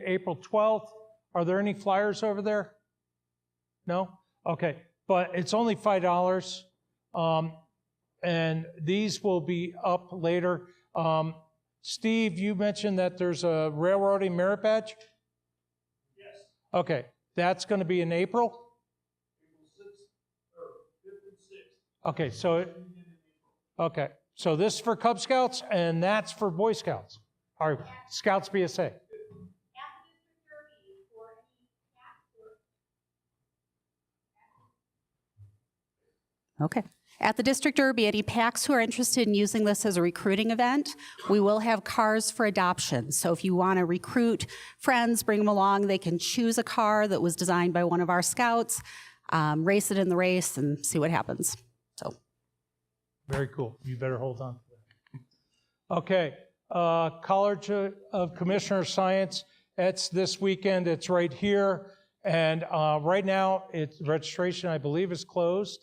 April 12th. Are there any flyers over there? No? Okay, but it's only $5. And these will be up later. Steve, you mentioned that there's a railroading merit badge? Yes. Okay, that's going to be in April? April 6th, or 5th and 6th. Okay, so so this is for Cub Scouts and that's for Boy Scouts, or Scouts BSA. Okay. At the District Derby, any PACs who are interested in using this as a recruiting event, we will have cars for adoption. So if you want to recruit friends, bring them along, they can choose a car that was designed by one of our scouts, race it in the race, and see what happens. So, very cool. You better hold on to that. Okay, College of Commissioner of Science, it's this weekend. It's right here. And right now, registration, I believe, is closed.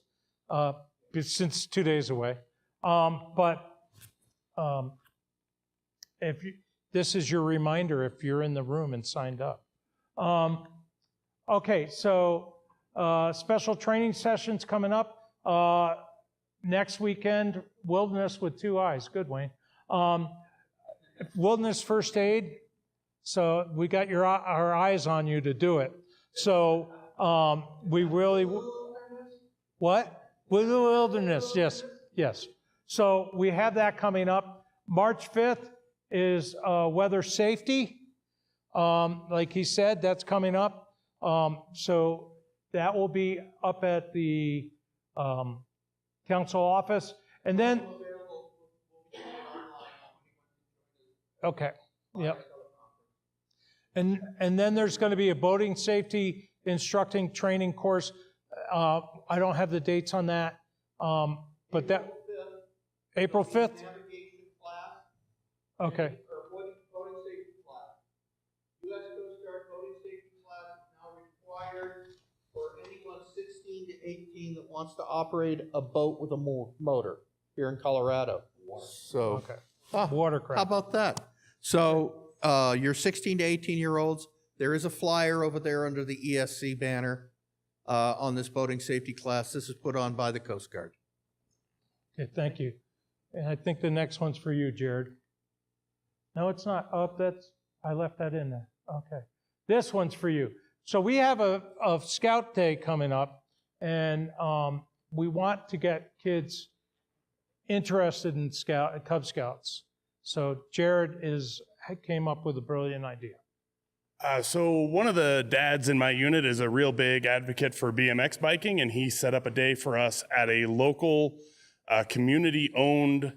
Since 2 days away, this is your reminder if you're in the room and signed up. Okay, so special training sessions coming up next weekend. Wilderness with 2 eyes, good Wayne. Wilderness first aid. So we got our eyes on you to do it. So we really what? With the wilderness, yes, yes. So we have that coming up. March 5th is weather safety. Like he said, that's coming up. So that will be up at the council office. And then, okay, yeah. And then there's going to be a boating safety instructing training course. I don't have the dates on that, but that April 5th. Navigation class. Okay. Or boating safety class. U.S. Coast Guard boating safety class is now required for anyone 16 to 18 that wants to operate a boat with a motor here in Colorado. So, okay. Watercraft. How about that? So, your 16 to 18-year-olds, there is a flyer over there under the ESC banner. On this boating safety class. This is put on by the Coast Guard. Okay, thank you. And I think the next one's for you, Jared. No, it's not. Oh, I left that in there. Okay. This one's for you. So we have a Scout Day coming up, and we want to get kids interested in Cub Scouts. So Jared came up with a brilliant idea. So one of the dads in my unit is a real big advocate for BMX biking, and he set up a day for us at a local community-owned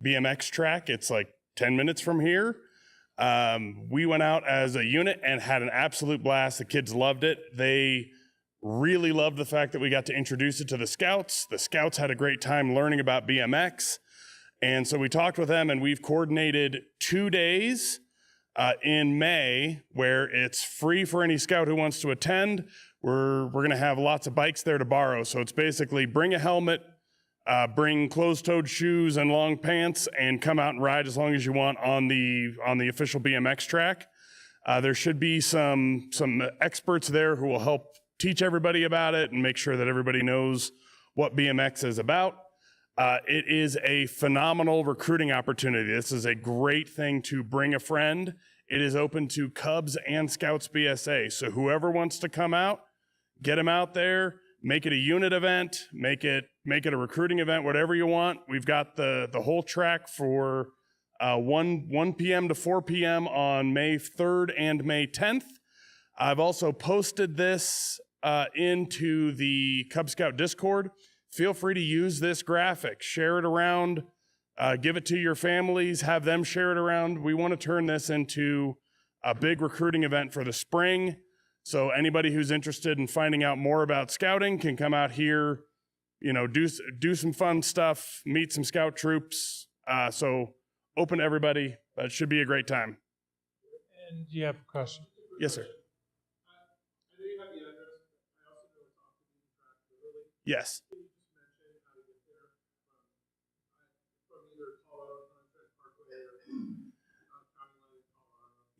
BMX track. It's like 10 minutes from here. We went out as a unit and had an absolute blast. The kids loved it. They really loved the fact that we got to introduce it to the Scouts. The Scouts had a great time learning about BMX. And so we talked with them, and we've coordinated 2 days in May, where it's free for any scout who wants to attend. We're going to have lots of bikes there to borrow. So it's basically bring a helmet, bring closed-toed shoes and long pants, and come out and ride as long as you want on the official BMX track. There should be some experts there who will help teach everybody about it and make sure that everybody knows what BMX is about. It is a phenomenal recruiting opportunity. This is a great thing to bring a friend. It is open to Cubs and Scouts BSA. So whoever wants to come out, get them out there, make it a unit event, make it a recruiting event, whatever you want. We've got the whole track for 1 p.m. to 4 p.m. on May 3rd and May 10th. I've also posted this into the Cub Scout Discord. Feel free to use this graphic, share it around, give it to your families, have them share it around. We want to turn this into a big recruiting event for the spring. So anybody who's interested in finding out more about scouting can come out here, do some fun stuff, meet some scout troops. So open to everybody. It should be a great time. And you have a question? Yes, sir. Yes.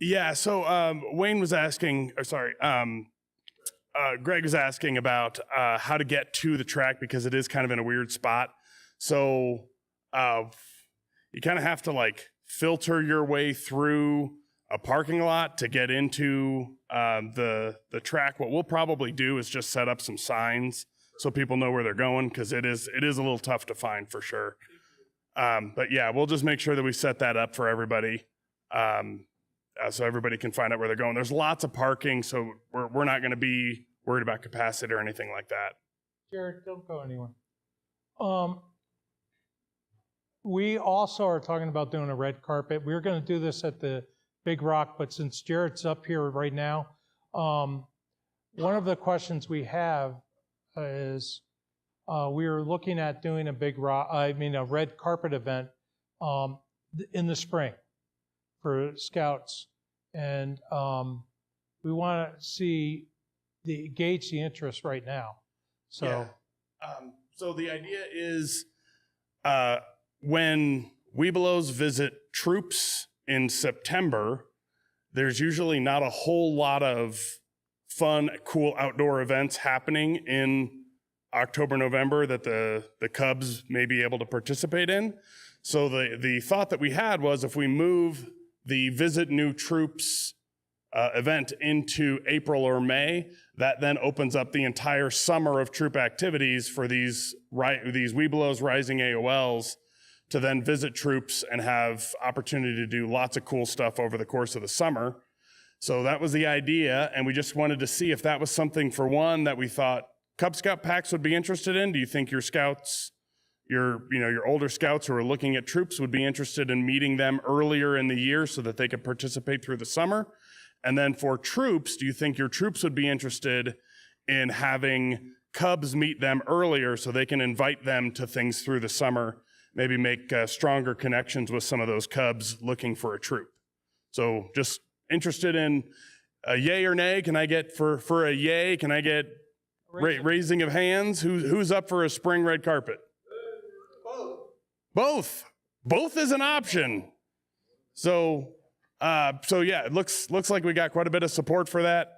Yeah, so Wayne was asking, or sorry, Greg was asking about how to get to the track because it is kind of in a weird spot. So you kind of have to like filter your way through a parking lot to get into the track. What we'll probably do is just set up some signs so people know where they're going, because it is a little tough to find for sure. But yeah, we'll just make sure that we set that up for everybody, so everybody can find out where they're going. There's lots of parking, so we're not going to be worried about capacity or anything like that. Jared, don't go anywhere. We also are talking about doing a red carpet. We were going to do this at the Big Rock, but since Jared's up here right now, one of the questions we have is we were looking at doing a a red carpet event in the spring for scouts, and we want to gauge the interest right now. So, yeah. So the idea is when Webelos visit troops in September, there's usually not a whole lot of fun, cool outdoor events happening in October, November that the Cubs may be able to participate in. So the thought that we had was if we move the Visit New Troops event into April or May, that then opens up the entire summer of troop activities for these Webelos Rising AOLs to then visit troops and have opportunity to do lots of cool stuff over the course of the summer. So that was the idea, and we just wanted to see if that was something, for one, that we thought Cub Scout packs would be interested in. Do you think your scouts, your older scouts who are looking at troops would be interested in meeting them earlier in the year so that they could participate through the summer? And then for troops, do you think your troops would be interested in having Cubs meet them earlier so they can invite them to things through the summer, maybe make stronger connections with some of those Cubs looking for a troop? So just interested in a yay or nay. Can I get for a yay? Can I get raising of hands? Who's up for a spring red carpet? Both is an option. So yeah, it looks like we got quite a bit of support for that.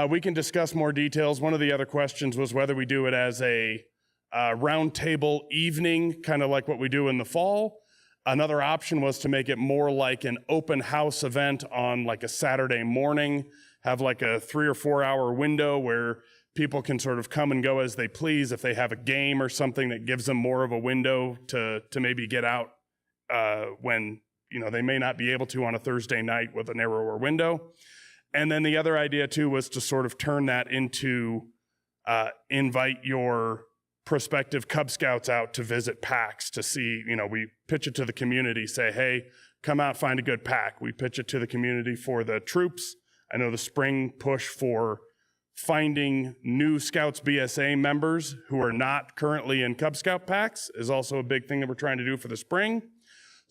We can discuss more details. One of the other questions was whether we do it as a roundtable evening, kind of like what we do in the fall. Another option was to make it more like an open house event on like a Saturday morning, have like a 3 or 4 hour window where people can sort of come and go as they please. If they have a game or something that gives them more of a window to maybe get out when they may not be able to on a Thursday night with a narrower window. And then the other idea too was to sort of turn that into invite your prospective Cub Scouts out to visit packs to see, we pitch it to the community, say, hey, come out, find a good pack. We pitch it to the community for the troops. I know the spring push for finding new Scouts BSA members who are not currently in Cub Scout packs is also a big thing that we're trying to do for the spring.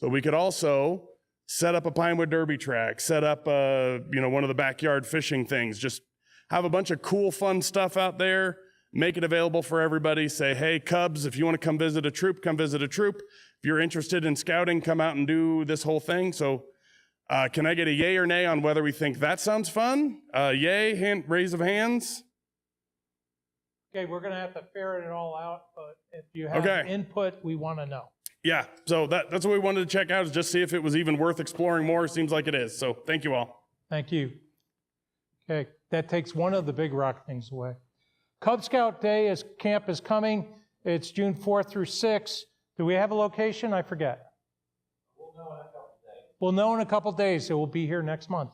So we could also set up a Pinewood Derby track, set up one of the backyard fishing things, just have a bunch of cool, fun stuff out there, make it available for everybody. Say, hey, Cubs, if you want to come visit a troop, come visit a troop. If you're interested in scouting, come out and do this whole thing. So can I get a yay or nay on whether we think that sounds fun? Yay, raise of hands. okay, we're going to have to ferret it all out, but if you have input, we want to know. Yeah, so that's what we wanted to check out, is just see if it was even worth exploring more. Seems like it is. So thank you all. Thank you. Okay, that takes one of the Big Rock things away. Cub Scout Day camp is coming. It's June 4th through 6th. Do we have a location? I forget. We'll know in a couple days. It will be here next month.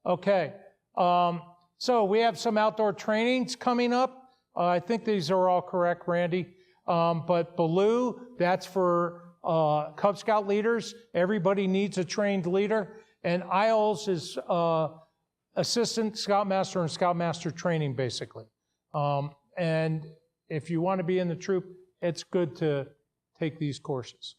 Okay. So we have some outdoor trainings coming up. I think these are all correct, Randy. But Baloo, that's for Cub Scout leaders. Everybody needs a trained leader. And Isles is assistant Scoutmaster and Scoutmaster training, basically. And if you want to be in the troop, it's good to take these courses.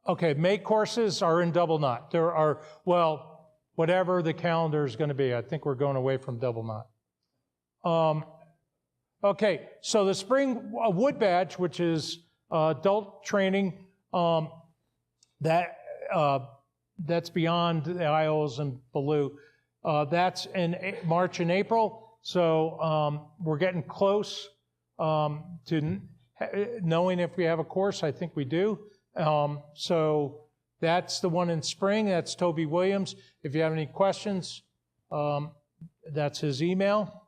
Okay, May courses are in Double Knot. There are, whatever the calendar is going to be. I think we're going away from Double Knot. Okay, so the spring wood badge, which is Adult training, that's beyond the Isles and Baloo. That's in March and April, so we're getting close to knowing if we have a course. I think we do. So that's the one in spring. That's Toby Williams. If you have any questions, that's his email.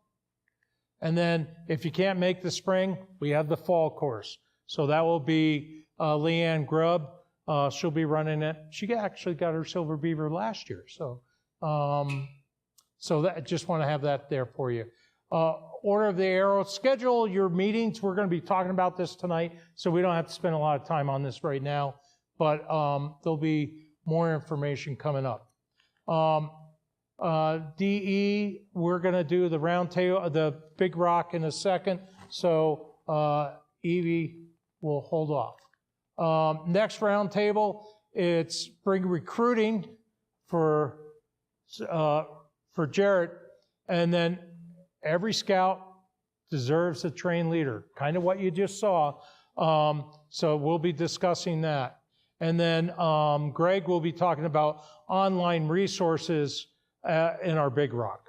And then if you can't make the spring, we have the fall course. So that will be Leanne Grubb. She'll be running it. She actually got her Silver Beaver last year. So that, just want to have that there for you. Order of the Arrow, schedule your meetings. We're going to be talking about this tonight, so we don't have to spend a lot of time on this right now, but there'll be more information coming up. DE, we're going to do the roundtable, the Big Rock in a second, so Evie will hold off. Next roundtable, it's spring recruiting for Jarrett, and then every scout deserves a trained leader, kind of what you just saw. So we'll be discussing that. And then Greg will be talking about online resources in our Big Rock.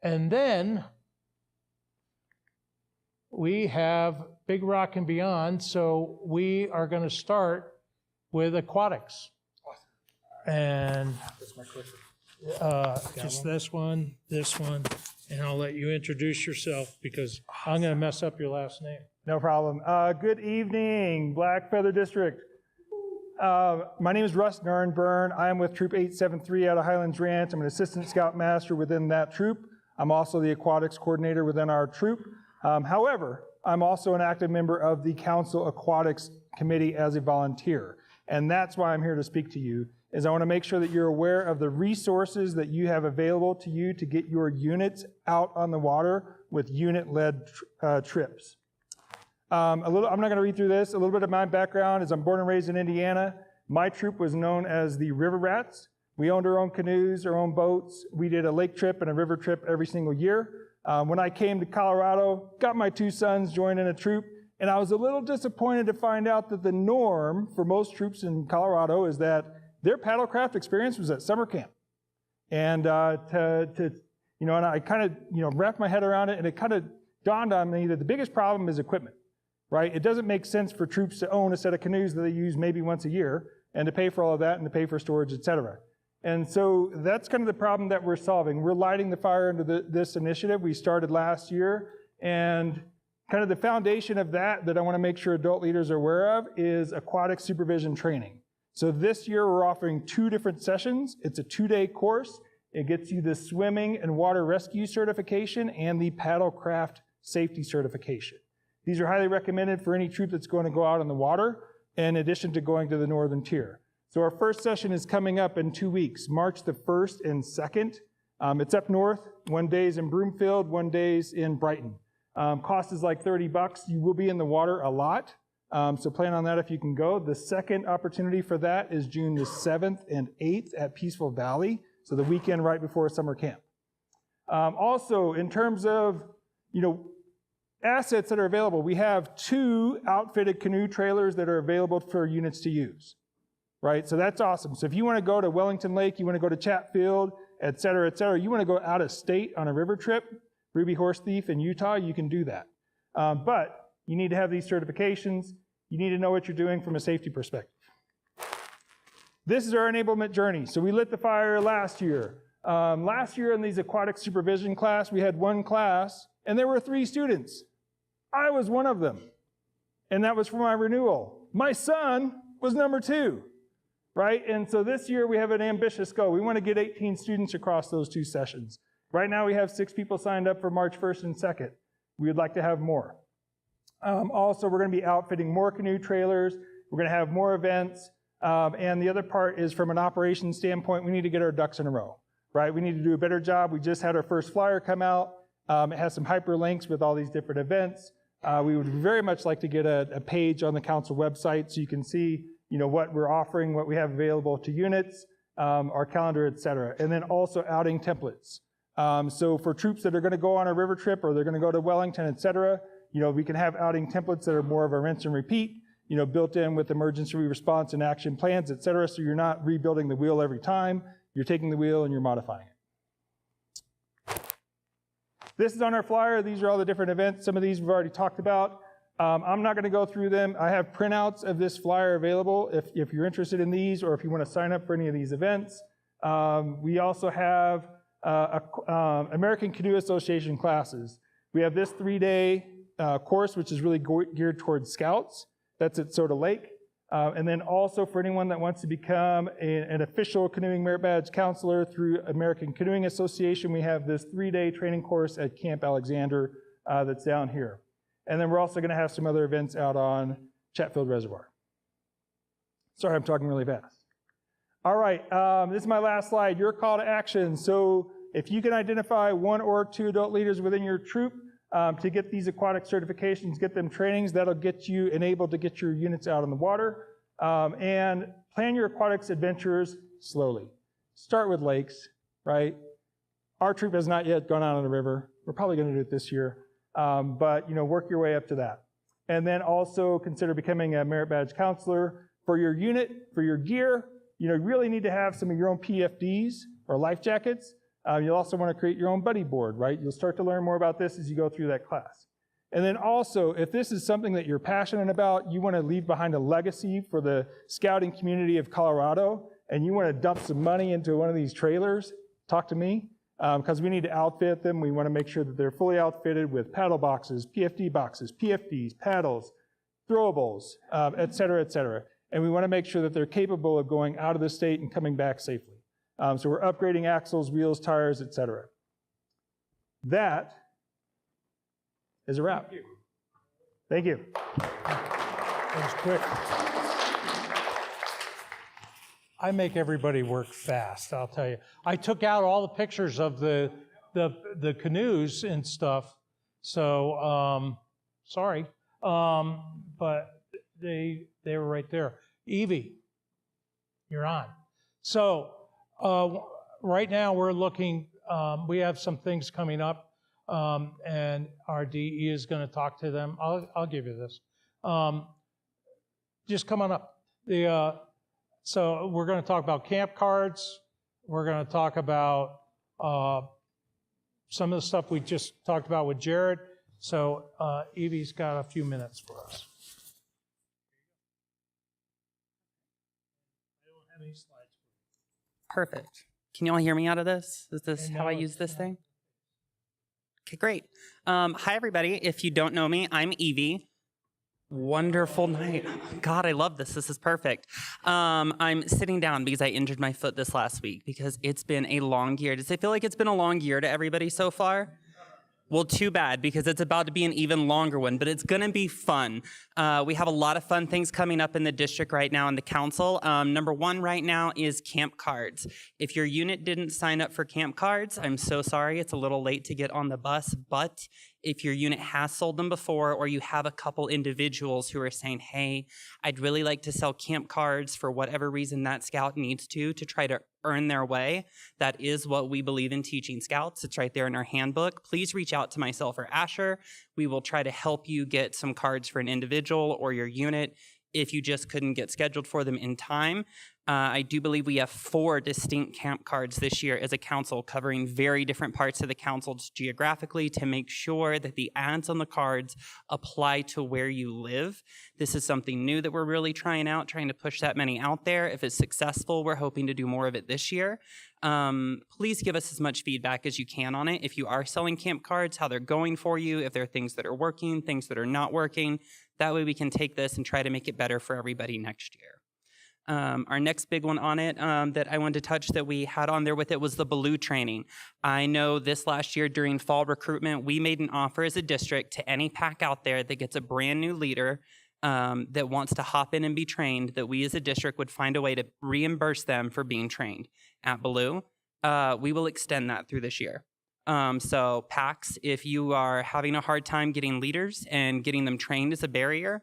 And then we have Big Rock and Beyond, so we are going to start with aquatics. And just this one, and I'll let you introduce yourself because I'm going to mess up your last name. No problem. Good evening, Black Feather District. My name is Russ Nurnburn. I am with Troop 873 out of Highlands Ranch. I'm an assistant scout master within that troop. I'm also the aquatics coordinator within our troop. However, I'm also an active member of the Council Aquatics Committee as a volunteer. And that's why I'm here to speak to you, is I want to make sure that you're aware of the resources that you have available to you to get your units out on the water with unit-led trips. I'm not going to read through this. A little bit of my background is I'm born and raised in Indiana. My troop was known as the River Rats. We owned our own canoes, our own boats. We did a lake trip and a river trip every single year. When I came to Colorado, got my two sons, joined in a troop, and I was a little disappointed to find out that the norm for most troops in Colorado is that their paddlecraft experience was at summer camp. And and I kind of, wrapped my head around it, and it kind of dawned on me that the biggest problem is equipment, right? It doesn't make sense for troops to own a set of canoes that they use maybe once a year and to pay for all of that and to pay for storage, et cetera. And so that's kind of the problem that we're solving. We're lighting the fire into this initiative we started last year, and kind of the foundation of that I want to make sure adult leaders are aware of is aquatic supervision training. So this year we're offering 2 different sessions. It's a 2-day course. It gets you the swimming and water rescue certification and the paddlecraft safety certification. These are highly recommended for any troop that's going to go out on the water, in addition to going to the northern tier. So our first session is coming up in 2 weeks, March the 1st and 2nd. It's up north. 1 day is in Broomfield, 1 day is in Brighton. Cost is like $30. You will be in the water a lot. So plan on that if you can go. The second opportunity for that is June the 7th and 8th at Peaceful Valley, so the weekend right before summer camp. Also, in terms of, assets that are available, we have 2 outfitted canoe trailers that are available for units to use, right? So that's awesome. So if you want to go to Wellington Lake, you want to go to Chatfield, et cetera, you want to go out of state on a river trip, Ruby Horse Thief in Utah, you can do that. But you need to have these certifications. You need to know what you're doing from a safety perspective. This is our enablement journey. So we lit the fire last year. Last year in these aquatic supervision class, we had 1 class, and there were 3 students. I was one of them, and that was for my renewal. My son was number 2, right? And so this year we have an ambitious goal. We want to get 18 students across those 2 sessions. Right now we have 6 people signed up for March 1st and 2nd. We would like to have more. Also, we're going to be outfitting more canoe trailers. We're going to have more events. And the other part is from an operations standpoint, we need to get our ducks in a row, right? We need to do a better job. We just had our first flyer come out. It has some hyperlinks with all these different events. We would very much like to get a page on the council website so you can see, what we're offering, what we have available to units, our calendar, et cetera. And then also outing templates. So for troops that are going to go on a river trip or they're going to go to Wellington, et cetera, We can have outing templates that are more of a rinse and repeat, built in with emergency response and action plans, et cetera, so you're not rebuilding the wheel every time. You're taking the wheel and you're modifying it. This is on our flyer. These are all the different events. Some of these we've already talked about. I'm not going to go through them. I have printouts of this flyer available if you're interested in these or if you want to sign up for any of these events. We also have American Canoe Association classes. We have this 3-day course, which is really geared towards scouts. That's at Soda Lake. And then also for anyone that wants to become an official canoeing merit badge counselor through American Canoeing Association, we have this 3-day training course at Camp Alexander that's down here. And then we're also going to have some other events out on Chatfield Reservoir. Sorry, I'm talking really fast. All right, this is my last slide, your call to action. So if you can identify 1 or 2 adult leaders within your troop to get these aquatic certifications, get them trainings, that'll get you enabled to get your units out on the water. And plan your aquatics adventures slowly. Start with lakes, right? Our troop has not yet gone out on the river. We're probably going to do it this year. But work your way up to that. And then also consider becoming a merit badge counselor for your unit, for your gear. You really need to have some of your own PFDs or life jackets. You'll also want to create your own buddy board, right? You'll start to learn more about this as you go through that class. And then also, if this is something that you're passionate about, you want to leave behind a legacy for the scouting community of Colorado, and you want to dump some money into one of these trailers, talk to me. Because we need to outfit them. We want to make sure that they're fully outfitted with paddle boxes, PFDs, paddles, throwables, et cetera, et cetera. And we want to make sure that they're capable of going out of the state and coming back safely. So we're upgrading axles, wheels, tires, et cetera. That is a wrap. Thank you. That was quick. I make everybody work fast, I'll tell you. I took out all the pictures of the canoes and stuff, so sorry, but they were right there. Evie, you're on. So right now we're looking. We have some things coming up, and our DE is going to talk to them. I'll give you this. Just come on up. So we're going to talk about camp cards. We're going to talk about some of the stuff we just talked about with Jared. So Evie's got a few minutes for us. I don't have any slides. Perfect. Can you all hear me out of this? Is this how I use this thing? Okay, great. Hi, everybody. If you don't know me, I'm Evie. Wonderful night. God, I love this. This is perfect. I'm sitting down because I injured my foot this last week because it's been a long year. Does it feel like it's been a long year to everybody so far? Well, too bad, because it's about to be an even longer one, but it's going to be fun. We have a lot of fun things coming up in the district right now in the council. Number one right now is camp cards. If your unit didn't sign up for camp cards, I'm so sorry. It's a little late to get on the bus, but if your unit has sold them before, or you have a couple individuals who are saying, hey, I'd really like to sell camp cards for whatever reason that scout needs to try to earn their way. That is what we believe in teaching scouts. It's right there in our handbook. Please reach out to myself or Asher. We will try to help you get some cards for an individual or your unit if you just couldn't get scheduled for them in time. I do believe we have 4 distinct camp cards this year as a council, covering very different parts of the council geographically to make sure that the ads on the cards apply to where you live. This is something new that we're really trying to push that many out there. If it's successful, we're hoping to do more of it this year. Please give us as much feedback as you can on it. If you are selling camp cards, how they're going for you, if there are things that are working, things that are not working. That way we can take this and try to make it better for everybody next year. Our next big one on it that I wanted to touch that we had on there with it was the Baloo training. I know this last year during fall recruitment, we made an offer as a district to any pack out there that gets a brand new leader that wants to hop in and be trained, that we as a district would find a way to reimburse them for being trained at Baloo. We will extend that through this year. So packs, if you are having a hard time getting leaders and getting them trained as a barrier,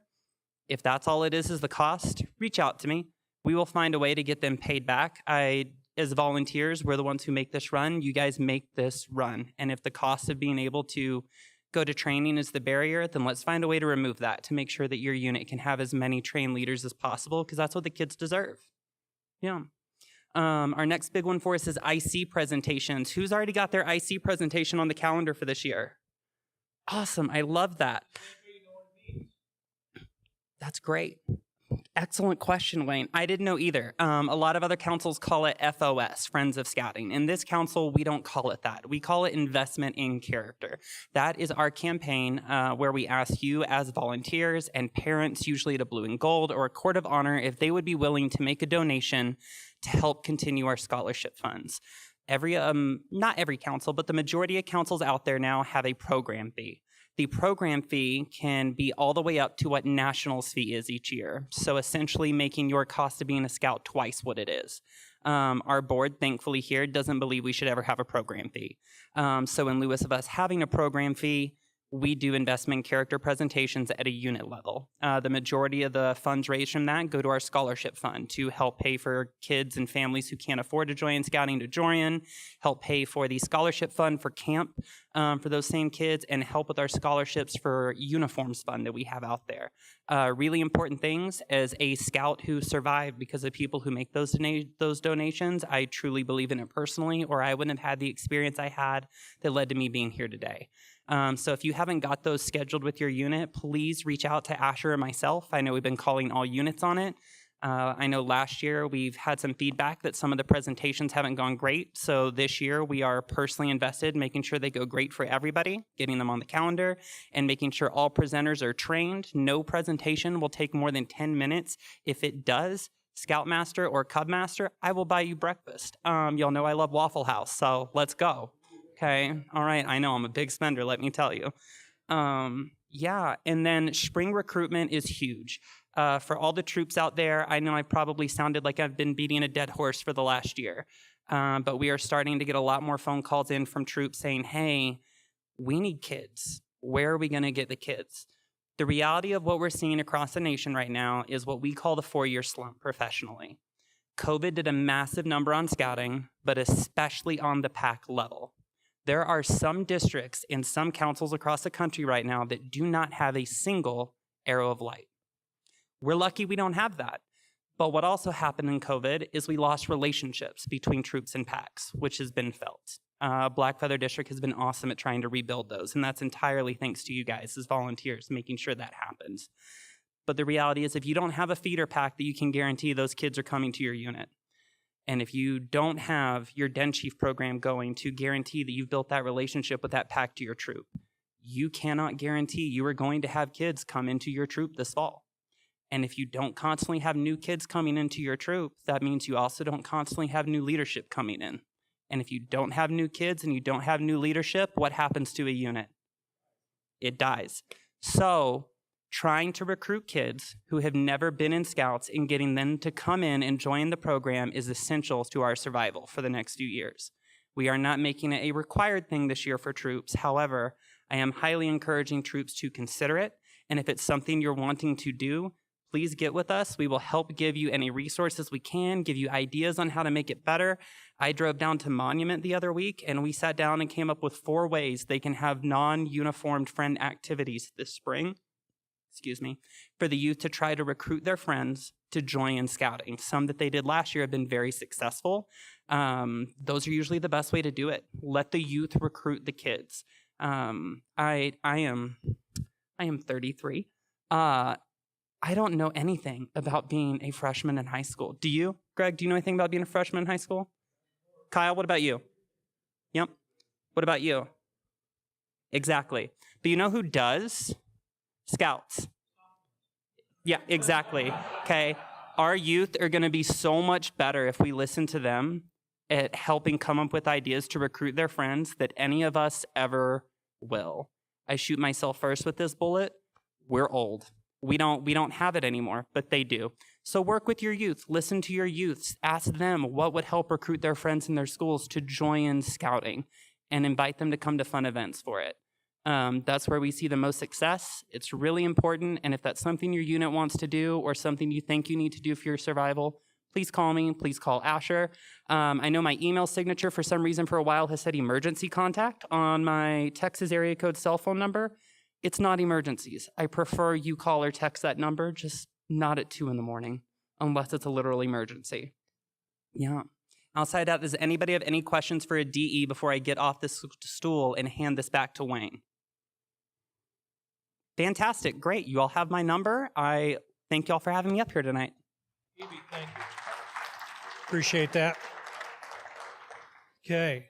if that's all it is the cost, reach out to me. We will find a way to get them paid back. As volunteers, we're the ones who make this run. You guys make this run. And if the cost of being able to go to training is the barrier, then let's find a way to remove that to make sure that your unit can have as many trained leaders as possible, because that's what the kids deserve. Yeah. Our next big one for us is IC presentations. Who's already got their IC presentation on the calendar for this year? Awesome, I love that. That's great. Excellent question, Wayne. I didn't know either. A lot of other councils call it FOS, Friends of Scouting. In this council, we don't call it that. We call it Investment in Character. That is our campaign where we ask you as volunteers and parents, usually at a Blue and Gold or a Court of Honor, if they would be willing to make a donation to help continue our scholarship funds. Not every council, but the majority of councils out there now have a program fee. The program fee can be all the way up to what Nationals fee is each year. So essentially making your cost of being a scout twice what it is. Our board, thankfully here, doesn't believe we should ever have a program fee. So in lieu of us having a program fee, we do investment character presentations at a unit level. The majority of the funds raised from that go to our scholarship fund to help pay for kids and families who can't afford to join scouting to join, help pay for the scholarship fund for camp for those same kids, and help with our scholarships for uniforms fund that we have out there. Really important things as a scout who survived because of people who make those donations. I truly believe in it personally, or I wouldn't have had the experience I had that led to me being here today. So if you haven't got those scheduled with your unit, please reach out to Asher or myself. I know we've been calling all units on it. I know last year we've had some feedback that some of the presentations haven't gone great. So this year we are personally invested in making sure they go great for everybody, getting them on the calendar, and making sure all presenters are trained. No presentation will take more than 10 minutes. If it does, Scoutmaster or Cubmaster, I will buy you breakfast. Y'all know I love Waffle House, so let's go. Okay, all right, I know I'm a big spender, let me tell you. Yeah, and then spring recruitment is huge. For all the troops out there, I know I probably sounded like I've been beating a dead horse for the last year, but we are starting to get a lot more phone calls in from troops saying, hey, we need kids. Where are we gonna get the kids? The reality of what we're seeing across the nation right now is what we call the 4-year slump professionally. COVID did a massive number on scouting, but especially on the PAC level. There are some districts in some councils across the country right now that do not have a single arrow of light. We're lucky we don't have that. But what also happened in COVID is we lost relationships between troops and PACs, which has been felt. Black Feather District has been awesome at trying to rebuild those, and that's entirely thanks to you guys as volunteers making sure that happens. But the reality is if you don't have a feeder pack that you can guarantee those kids are coming to your unit, and if you don't have your Den Chief program going to guarantee that you've built that relationship with that pack to your troop, you cannot guarantee you are going to have kids come into your troop this fall. And if you don't constantly have new kids coming into your troop, that means you also don't constantly have new leadership coming in. And if you don't have new kids and you don't have new leadership, what happens to a unit? It dies. So trying to recruit kids who have never been in Scouts and getting them to come in and join the program is essential to our survival for the next few years. We are not making it a required thing this year for troops. However, I am highly encouraging troops to consider it. And if it's something you're wanting to do, please get with us. We will help give you any resources we can, give you ideas on how to make it better. I drove down to Monument the other week and we sat down and came up with 4 ways they can have non-uniformed friend activities this spring, for the youth to try to recruit their friends to join in scouting. Some that they did last year have been very successful. Those are usually the best way to do it. Let the youth recruit the kids. I am 33. I don't know anything about being a freshman in high school. Do you? Greg, do you know anything about being a freshman in high school? Kyle, what about you? Yep. What about you? Exactly. But you know who does? Scouts. Yeah, exactly. Okay. Our youth are going to be so much better if we listen to them at helping come up with ideas to recruit their friends that any of us ever will. I shoot myself first with this bullet. We're old. We don't have it anymore, but they do. So work with your youth, listen to your youths, ask them what would help recruit their friends in their schools to join scouting and invite them to come to fun events for it. That's where we see the most success. It's really important, and if that's something your unit wants to do or something you think you need to do for your survival, please call me. Please call Asher. I know my email signature for some reason for a while has said emergency contact on my Texas area code cell phone number. It's not emergencies. I prefer you call or text that number, just not at 2 in the morning, unless it's a literal emergency. Yeah. Outside that, does anybody have any questions for a DE before I get off this stool and hand this back to Wayne? Fantastic. Great. You all have my number. I thank you all for having me up here tonight. Evie, thank you. Appreciate that. Okay.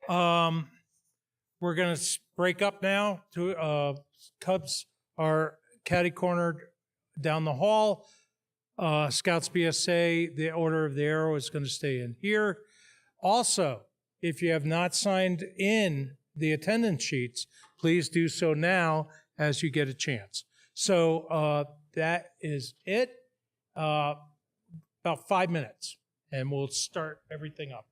We're going to break up now to Cubs are catty cornered down the hall. Scouts BSA, the order of the arrow is going to stay in here. Also, if you have not signed in the attendance sheets, please do so now as you get a chance. So that is it. About 5 minutes, and we'll start everything up.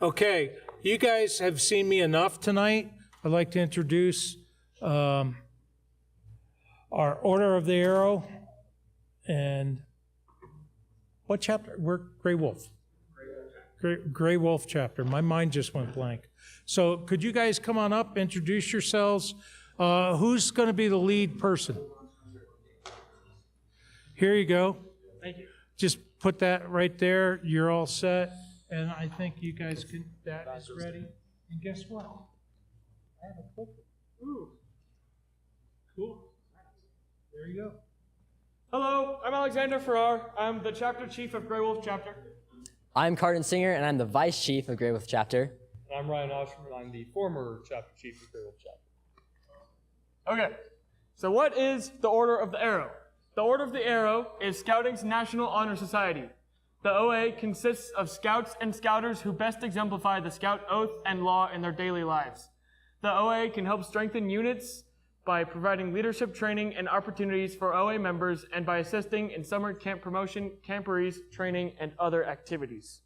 Okay, you guys have seen me enough tonight. I'd like to introduce our Order of the Arrow and what chapter? We're Gray Wolf. Gray Wolf chapter. My mind just went blank. So could you guys come on up, introduce yourselves? Who's going to be the lead person? Here you go. Thank you. Just put that right there. You're all set. And I think you guys can, that is ready. And guess what? I have a clicker. Ooh. Cool. There you go. Hello, I'm Alexander Farrar. I'm the chapter chief of Grey Wolf chapter. I'm Cardin Singer, and I'm the vice chief of Grey Wolf chapter. And I'm Ryan Oshman. I'm the former chapter chief of Grey Wolf chapter. Okay, so what is the Order of the Arrow? The Order of the Arrow is Scouting's National Honor Society. The OA consists of scouts and scouters who best exemplify the scout oath and law in their daily lives. The OA can help strengthen units by providing leadership training and opportunities for OA members and by assisting in summer camp promotion, camporees, training, and other activities.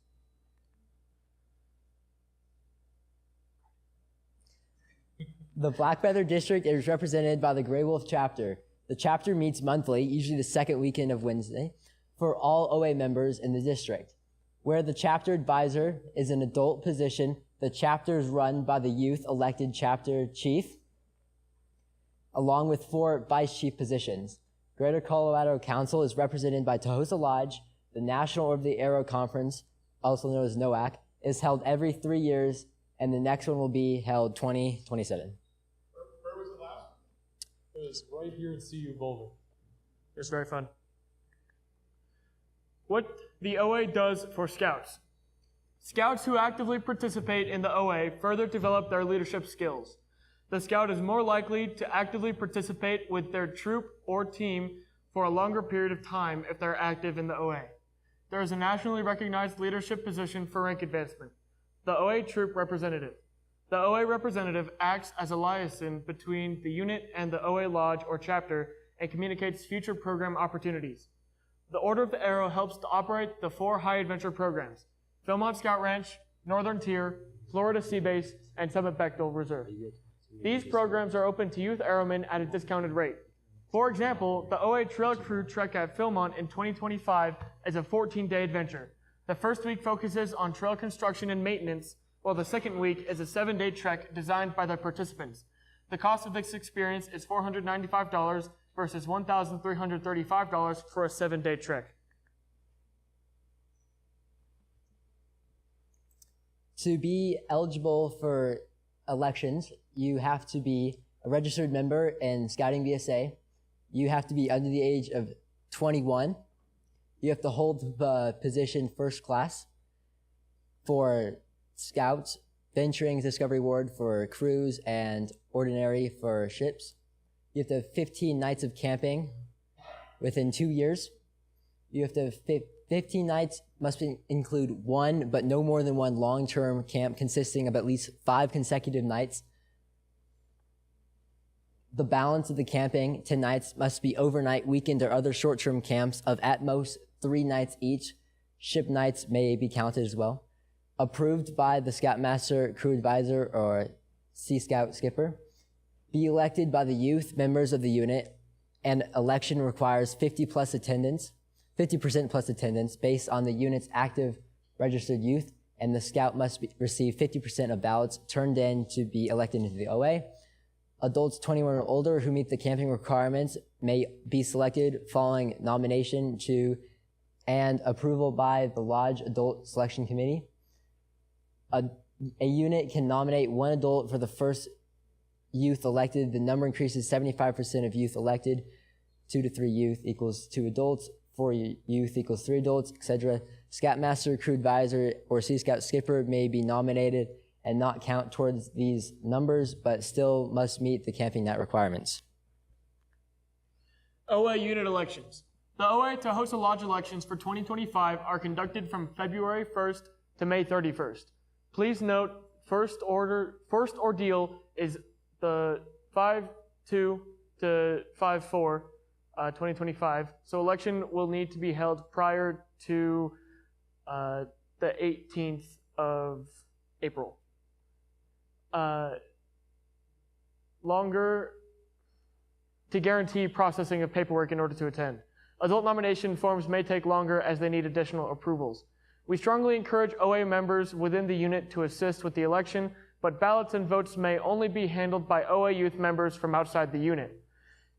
The Black Feather District is represented by the Grey Wolf chapter. The chapter meets monthly, usually the second weekend of Wednesday, for all OA members in the district. Where the chapter advisor is an adult position, the chapter is run by the youth elected chapter chief, along with 4 vice chief positions. Greater Colorado Council is represented by Tohosa Lodge. The National Order of the Arrow Conference, also known as NOAC, is held every 3 years, and the next one will be held 2027. Where was it last? It was right here in CU Boulder. It's very fun. What the OA does for Scouts. Scouts who actively participate in the OA further develop their leadership skills. The Scout is more likely to actively participate with their troop or team for a longer period of time if they're active in the OA. There is a nationally recognized leadership position for rank advancement, the OA Troop Representative. The OA representative acts as a liaison between the unit and the OA Lodge or chapter and communicates future program opportunities. The Order of the Arrow helps to operate the 4 high adventure programs: Philmont Scout Ranch, Northern Tier, Florida Sea Base, and Summit Bechtel Reserve. These programs are open to youth airmen at a discounted rate. For example, the OA Trail Crew Trek at Philmont in 2025 is a 14-day adventure. The first week focuses on trail construction and maintenance, while the second week is a 7-day trek designed by the participants. The cost of this experience is $495 versus $1,335 for a 7-day trek. To be eligible for elections, you have to be a registered member in Scouting BSA. You have to be under the age of 21. You have to hold the position first class for Scouts, Venturing Discovery Ward for crews, and Ordinary for ships. You have to have 15 nights of camping within 2 years. You have to have 15 nights must include one, but no more than one long-term camp consisting of at least 5 consecutive nights. The balance of the camping, 10 nights, must be overnight, weekend, or other short-term camps of at most 3 nights each. Ship nights may be counted as well. Approved by the Scoutmaster, Crew Advisor, or Sea Scout Skipper. Be elected by the youth members of the unit, and election requires 50% plus attendance based on the unit's active registered youth, and the Scout must receive 50% of ballots turned in to be elected into the OA. Adults 21 or older who meet the camping requirements may be selected following nomination to and approval by the Lodge Adult Selection Committee. A unit can nominate 1 adult for the first youth elected. The number increases 75% of youth elected. 2 to 3 youth equals 2 adults. 4 youth equals 3 adults, etc. Scoutmaster, Crew Advisor, or Sea Scout Skipper may be nominated and not count towards these numbers, but still must meet the camping night requirements. OA unit elections. The OA Tohosa Lodge elections for 2025 are conducted from February 1st to May 31st. Please note, first ordeal is the 5-2 to 5-4, 2025. So election will need to be held prior to the 18th of April. Longer to guarantee processing of paperwork in order to attend. Adult nomination forms may take longer as they need additional approvals. We strongly encourage OA members within the unit to assist with the election, but ballots and votes may only be handled by OA youth members from outside the unit.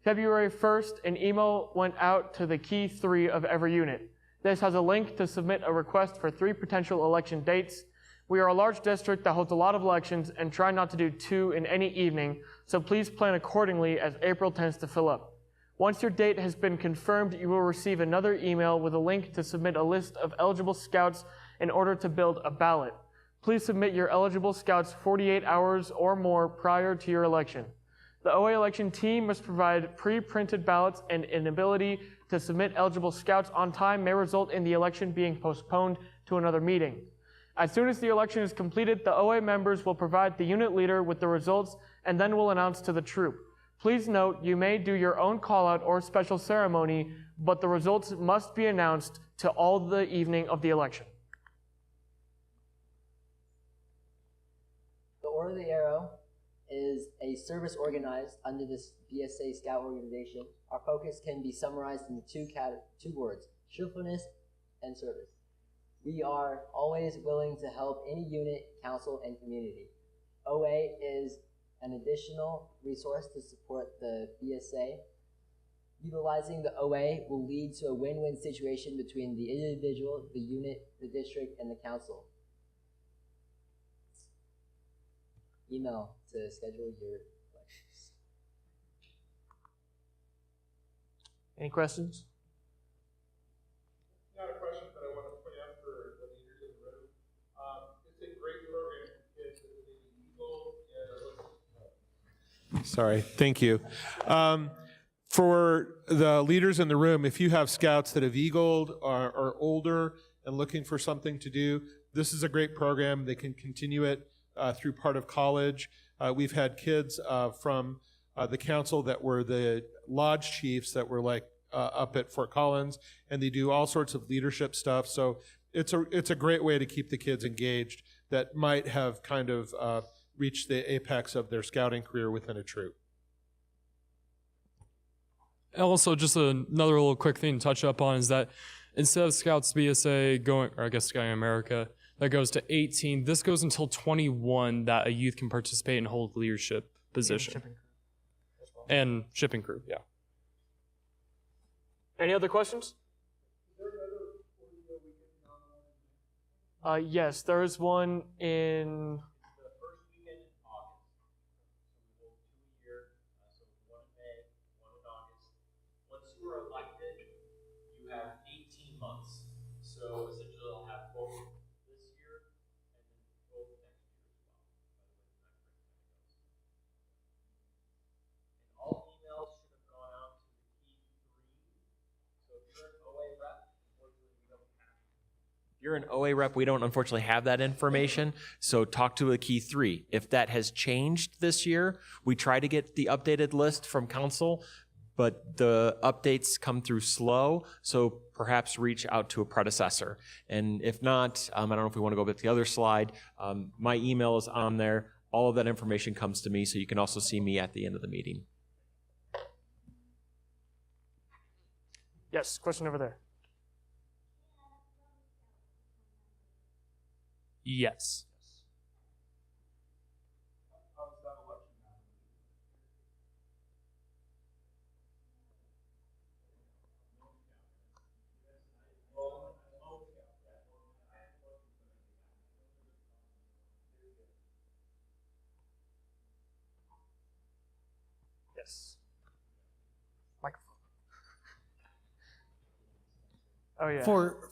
February 1st, an email went out to the key 3 of every unit. This has a link to submit a request for 3 potential election dates. We are a large district that holds a lot of elections and try not to do 2 in any evening, so please plan accordingly as April tends to fill up. Once your date has been confirmed, you will receive another email with a link to submit a list of eligible scouts in order to build a ballot. Please submit your eligible scouts 48 hours or more prior to your election. The OA election team must provide pre-printed ballots, and inability to submit eligible scouts on time may result in the election being postponed to another meeting. As soon as the election is completed, the OA members will provide the unit leader with the results and then will announce to the troop. Please note, you may do your own call-out or special ceremony, but the results must be announced to all the evening of the election. The Order of the Arrow is a service organized under this BSA Scout organization. Our focus can be summarized in two words: cheerfulness and service. We are always willing to help any unit, council, and community. OA is an additional resource to support the BSA. Utilizing the OA will lead to a win-win situation between the individual, the unit, the district, and the council. Email to schedule your elections. Any questions? Not a question, but I want to point out for the leaders in the room. It's a great program for kids that are leading Eagle. Sorry, thank you. For the leaders in the room, if you have scouts that have eagled or are older and looking for something to do, this is a great program. They can continue it through part of college. We've had kids from the council that were the lodge chiefs that were like up at Fort Collins, and they do all sorts of leadership stuff. So it's a great way to keep the kids engaged that might have kind of reached the apex of their scouting career within a troop. Also, just another little quick thing to touch up on is that instead of Scouts BSA going, or I guess Scouting America, that goes to 18, this goes until 21 that a youth can participate and hold leadership position. And shipping crew, yeah. Any other questions? Yes, there is one in... The first weekend in August. So we hold 2 a year, so one in May, one in August. Once you are elected, you have 18 months. So essentially you'll have both this year and then both next year as well. And all emails should have gone out to the key 3. So if you're an OA rep, unfortunately we don't have it. If you're an OA rep, we don't unfortunately have that information, so talk to a key 3. If that has changed this year, we try to get the updated list from council, but the updates come through slow, so perhaps reach out to a predecessor. And if not, I don't know if we want to go back to the other slide, my email is on there. All of that information comes to me, so you can also see me at the end of the meeting. Yes, question over there. Yes. Yes. Microphone. Oh yeah.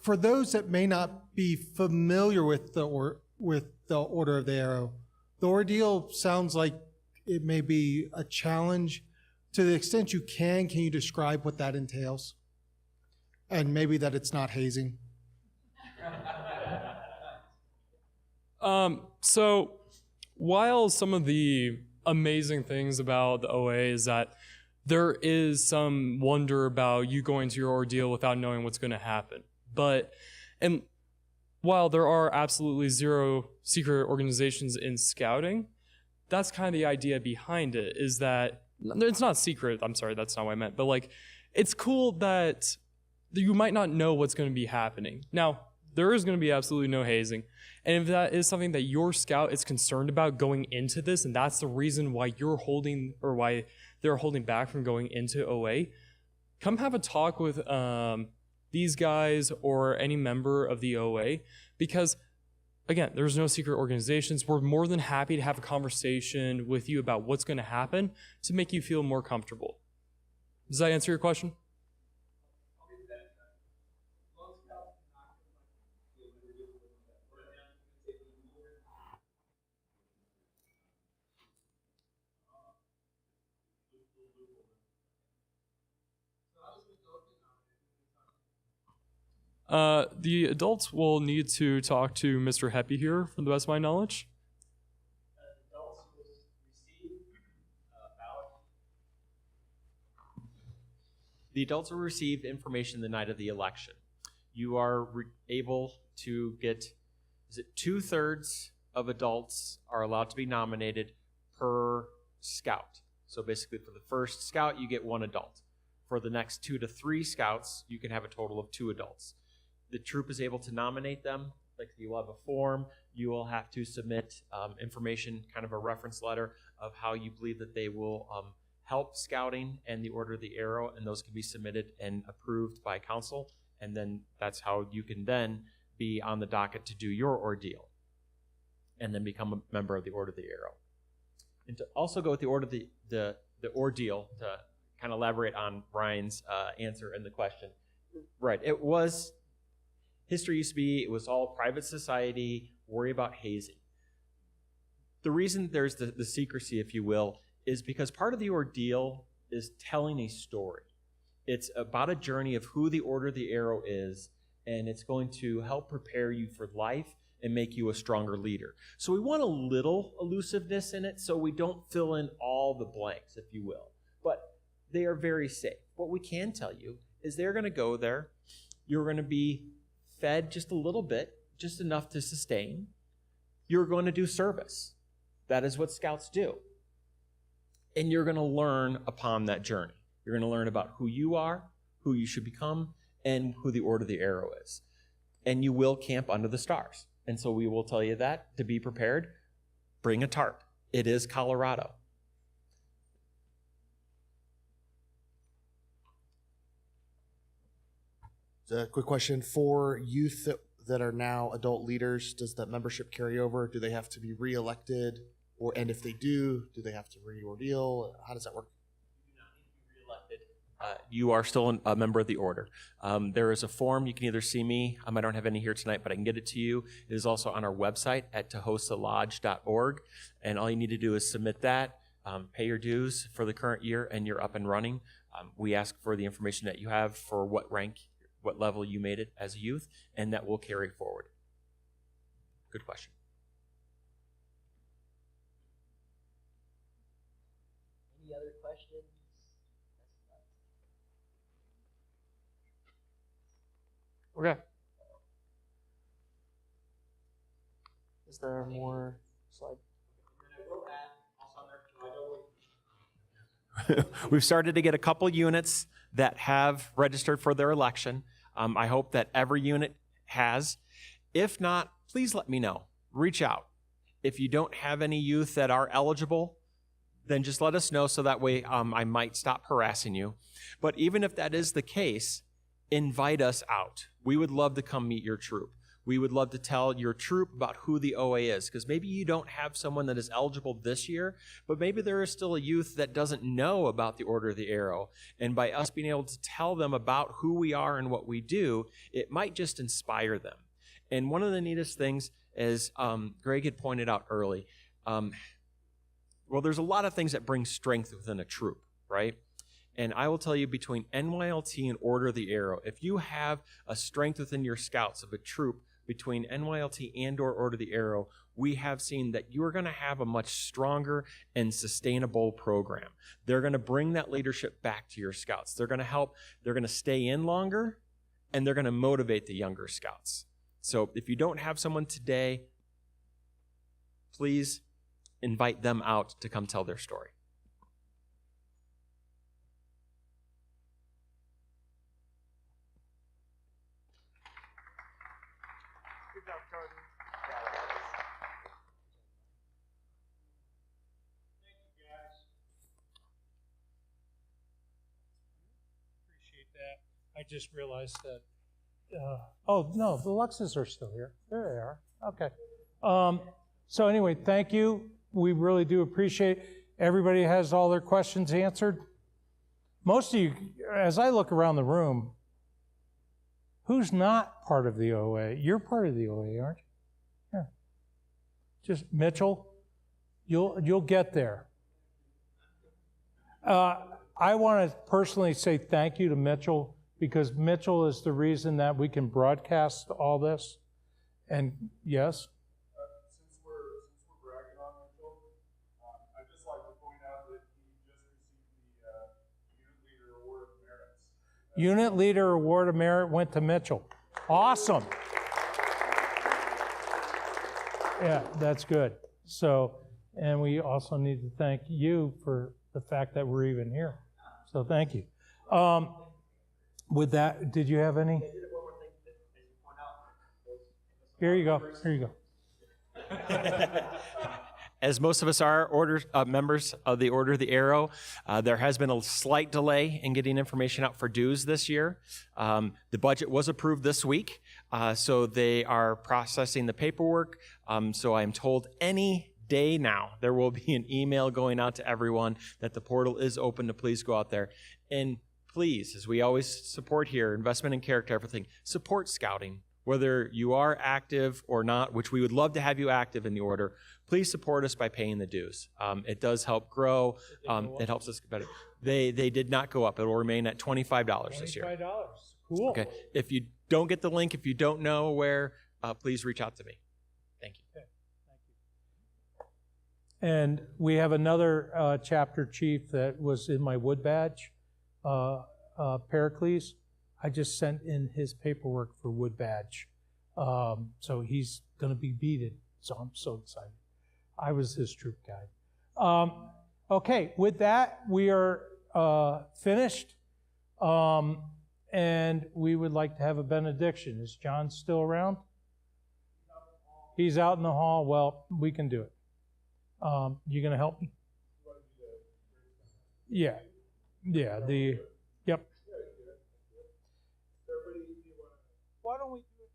For those that may not be familiar with the Order of the Arrow, the ordeal sounds like it may be a challenge. To the extent you can you describe what that entails? And maybe that it's not hazing. So while some of the amazing things about the OA is that there is some wonder about you going to your ordeal without knowing what's going to happen. But, and while there are absolutely zero secret organizations in scouting, that's kind of the idea behind it, is that it's not secret. I'm sorry, that's not what I meant. But like, it's cool that you might not know what's going to be happening. Now, there is going to be absolutely no hazing. And if that is something that your scout is concerned about going into this, and that's the reason why you're holding, or why they're holding back from going into OA, come have a talk with these guys or any member of the OA, because again, there's no secret organizations. We're more than happy to have a conversation with you about what's going to happen to make you feel more comfortable. Does that answer your question? The adults will need to talk to Mr. Heppy here, from the best of my knowledge. The adults will receive information the night of the election. You are able to get, is it 2/3 of adults are allowed to be nominated per scout. So basically for the first scout, you get 1 adult. For the next 2 to 3 scouts, you can have a total of 2 adults. The troop is able to nominate them. Like, you will have a form. You will have to submit information, kind of a reference letter of how you believe that they will help scouting and the Order of the Arrow, and those can be submitted and approved by council. And then that's how you can then be on the docket to do your ordeal and then become a member of the Order of the Arrow. And to also go with the order, the ordeal, to kind of elaborate on Ryan's answer and the question. Right, history used to be, it was all private society, worry about hazing. The reason there's the secrecy, if you will, is because part of the ordeal is telling a story. It's about a journey of who the Order of the Arrow is, and it's going to help prepare you for life and make you a stronger leader. So we want a little elusiveness in it so we don't fill in all the blanks, if you will. But they are very safe. What we can tell you is they're going to go there. You're going to be fed just a little bit, just enough to sustain. You're going to do service. That is what scouts do. And you're going to learn upon that journey. You're going to learn about who you are, who you should become, and who the Order of the Arrow is. And you will camp under the stars. And so we will tell you that, to be prepared, bring a tarp. It is Colorado. A quick question for youth that are now adult leaders. Does that membership carry over? Do they have to be re-elected? And if they do they have to re-ordeal? How does that work? You do not need to be re-elected. You are still a member of the Order. There is a form. You can either see me. I don't have any here tonight, but I can get it to you. It is also on our website at tahosalodge.org. And all you need to do is submit that, pay your dues for the current year, and you're up and running. We ask for the information that you have for what rank, what level you made it as a youth, and that will carry forward. Good question. Any other questions? Okay. Is there more slide? We've started to get a couple units that have registered for their election. I hope that every unit has. If not, please let me know. Reach out. If you don't have any youth that are eligible, then just let us know so that way I might stop harassing you. But even if that is the case, invite us out. We would love to come meet your troop. We would love to tell your troop about who the OA is, because maybe you don't have someone that is eligible this year, but maybe there is still a youth that doesn't know about the Order of the Arrow. And by us being able to tell them about who we are and what we do, it might just inspire them. And one of the neatest things, as Greg had pointed out early, well, there's a lot of things that bring strength within a troop, right? And I will tell you, between NYLT and Order of the Arrow, if you have a strength within your scouts of a troop between NYLT and or Order of the Arrow, we have seen that you are going to have a much stronger and sustainable program. They're going to bring that leadership back to your scouts. They're going to help. They're going to stay in longer, and they're going to motivate the younger scouts. So if you don't have someone today, please invite them out to come tell their story. Good job, Jordan. Appreciate that. I just realized that, oh, no, the Luxes are still here. There they are. Okay. So anyway, thank you. We really do appreciate everybody has all their questions answered. Most of you, as I look around the room, who's not part of the OA? You're part of the OA, aren't you? Yeah. Just Mitchell, you'll get there. I want to personally say thank you to Mitchell, because Mitchell is the reason that we can broadcast all this. And yes? Since we're bragging on Mitchell, I'd just like to point out that he just received the Unit Leader Award of Merit. Unit Leader Award of Merit went to Mitchell. Awesome. Yeah, that's good. So, and we also need to thank you for the fact that we're even here. So thank you. With that, did you have any? Here you go. Here you go. As most of us are members of the Order of the Arrow, there has been a slight delay in getting information out for dues this year. The budget was approved this week, so they are processing the paperwork. So I'm told any day now there will be an email going out to everyone that the portal is open to please go out there. And please, as we always support here, investment in character, everything, support scouting. Whether you are active or not, which we would love to have you active in the order, please support us by paying the dues. It does help grow. It helps us get better. They did not go up. It will remain at $25 this year. $25. Cool. Okay. If you don't get the link, if you don't know where, please reach out to me. Thank you. Okay. Thank you. And we have another chapter chief that was in my wood badge, Pericles. I just sent in his paperwork for wood badge. So he's going to be beaten. So I'm so excited. I was his troop guide. Okay, with that, we are finished. And we would like to have a benediction. Is John still around? He's out in the hall. Well, we can do it. You going to help me? Yeah. Yeah, yep. Why don't we do it?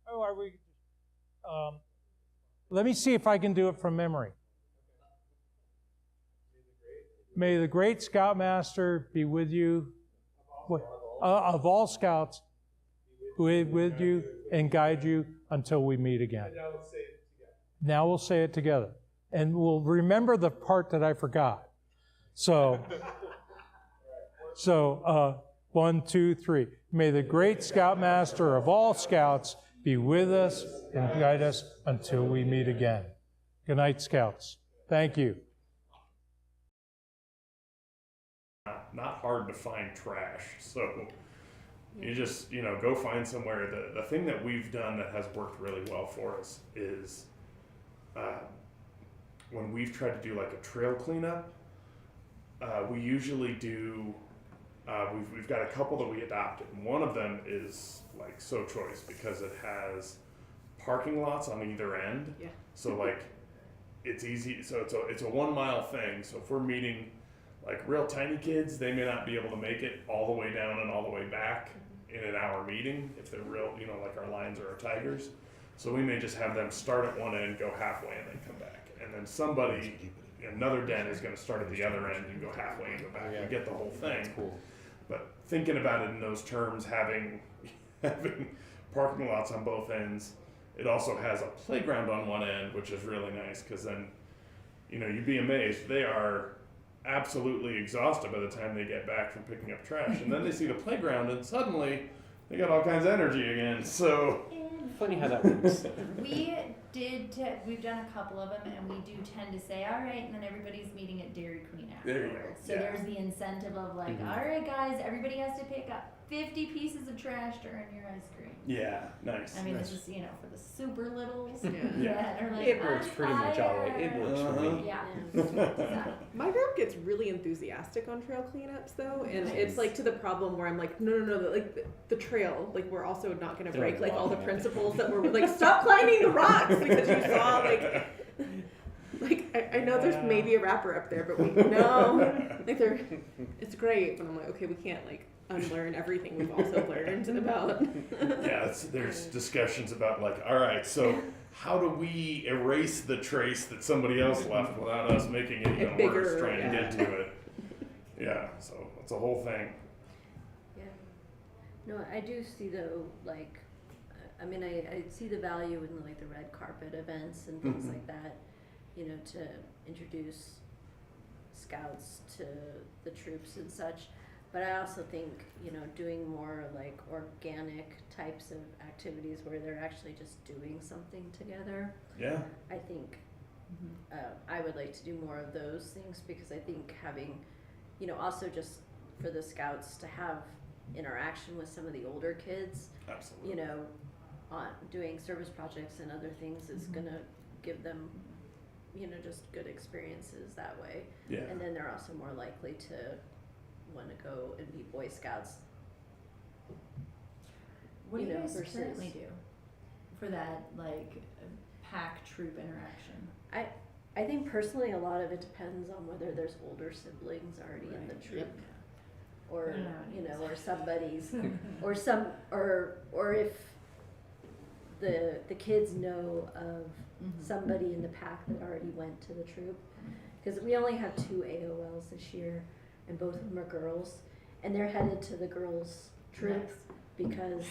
Oh, are we? Let me see if I can do it from memory. May the great Scoutmaster be with you, of all Scouts, with you and guide you until we meet again. Now we'll say it together. And we'll remember the part that I forgot. So 1, 2, 3. May the great Scoutmaster of all Scouts be with us and guide us until we meet again. Good night, Scouts. Thank you. Not hard to find trash. So you just, go find somewhere. The thing that we've done that has worked really well for us is when we've tried to do like a trail cleanup, we usually do, we've got a couple that we adopted. One of them is like so choice because it has parking lots on either end. Yeah. So like it's easy. So it's a 1 mile thing. So if we're meeting like real tiny kids, they may not be able to make it all the way down and all the way back in an hour meeting if they're real, like our lions or our tigers. So we may just have them start at one end, go halfway, and then come back. And then somebody, another den is going to start at the other end and go halfway and go back. You get the whole thing. That's cool. But thinking about it in those terms, having parking lots on both ends, it also has a playground on one end, which is really nice because then, you'd be amazed. They are absolutely exhausted by the time they get back from picking up trash. And then they see the playground and suddenly they got all kinds of energy again. So funny how that works. We've done a couple of them, and we do tend to say, all right, and then everybody's meeting at Dairy Queen afterwards. There you go. So there's the incentive of like, all right, guys, everybody has to pick up. 50 pieces of trash to earn your ice cream. Yeah, nice. I mean, nice. this is, you know, for the super littles. Yeah. That are like, It works "I'm pretty much all the way. It tired." works for me. Yeah. Exactly. My group gets really enthusiastic on trail cleanups though, and it's like to the problem where I'm like, no, like the trail, like we're also not gonna They're break like like all the walking up. principles that were like, stop climbing the rocks because you saw I know there's maybe a wrapper up there, but we know like it's great, but I'm like, okay, we can't like unlearn everything we've also learned about. Yeah, there's discussions about like, all right, so how do we erase the trace that somebody else left without us making it even Bigger, worse trying to yeah. get to it? Yeah, so it's a whole thing. Yeah. No, I do see though, like, I mean, I see the value in like the red carpet events and things like that, you know, to introduce scouts to the troops and such. But I also think, you know, doing more like organic types of activities where they're actually just doing something together. Yeah. I think I would like to do more of those things because I think having, you know, also just for the scouts to have interaction with some of the older kids, Absolutely. you know, on doing service projects and other things is gonna give them, you know, just good experiences that way. Yeah. And then they're also more likely to want to go and be Boy Scouts. What do you know, guys versus- currently do for that, like, pack troop interaction? I think personally a lot of it depends on whether there's older siblings already in the troop. Or, you know, or somebody's, or or if the kids know of somebody in the pack that already went to the troop. Because we only have 2 AOLs this year, and both of them are girls, and they're headed to the girls' troop because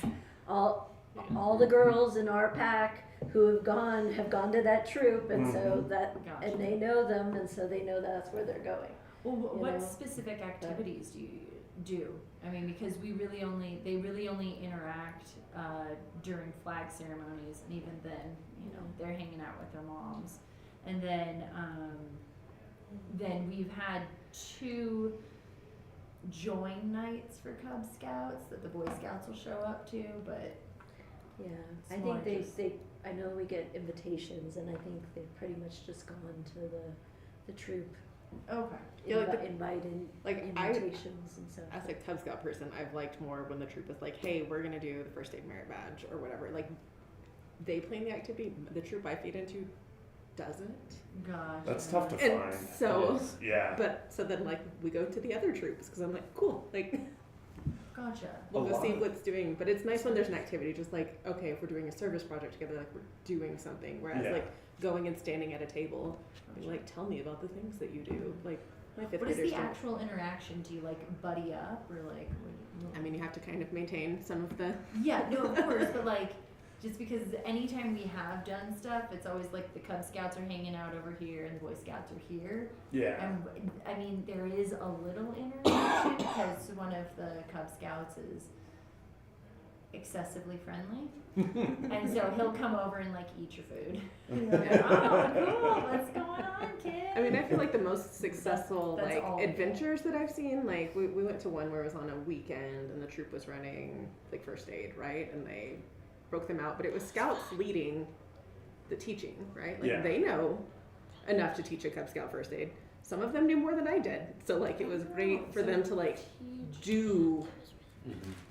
all the girls in our pack who have gone to that troop, and so that and they know them, and so they know that's where they're going. Well, you what know? specific activities do you do? I mean, because they really only interact during flag ceremonies, and even then, you know, they're hanging out with their moms. And then we've had 2 join nights for Cub Scouts that the Boy Scouts will show up to, but Yeah, it's I more think just- I know we get invitations, and I think they've pretty much just gone to the troop. Okay. Yeah, like invited like invitations and stuff. As a Cub Scout person, I've liked more when the troop was like, hey, we're gonna do the first aid merit badge or whatever. Like they plan the activity, the troop I feed into doesn't. Gosh. That's tough to And find. so, It is, yeah. But so then like we go to the other troops because I'm like, cool, like Gotcha. we'll A go lot see of- what's doing. But it's nice when there's an activity, just like, okay, if we're doing a service project together, like we're doing something. Whereas Yeah. like going and standing at a table, being like, tell me about the things that you do. Like my 5th What is graders the don't. actual interaction? Do you like buddy up or like? I mean, you have to kind of maintain some of the. Yeah, no, of course, but like, just because anytime we have done stuff, it's always like the Cub Scouts are hanging out over here and the Boy Scouts are here. Yeah. And I mean, there is a little interaction because one of the Cub Scouts is excessively friendly. And so he'll come over and like eat your food. And you're like, oh, cool, what's going on, kid? I mean, I feel like the most successful That's like all. adventures that I've seen, like we went to one where it was on a weekend and the troop was running like first aid, right? And they broke them out, but it was scouts leading the teaching, right? Like Yeah. they know enough to teach a Cub Scout first aid. Some of them knew more than I did. So like it was great for them to like do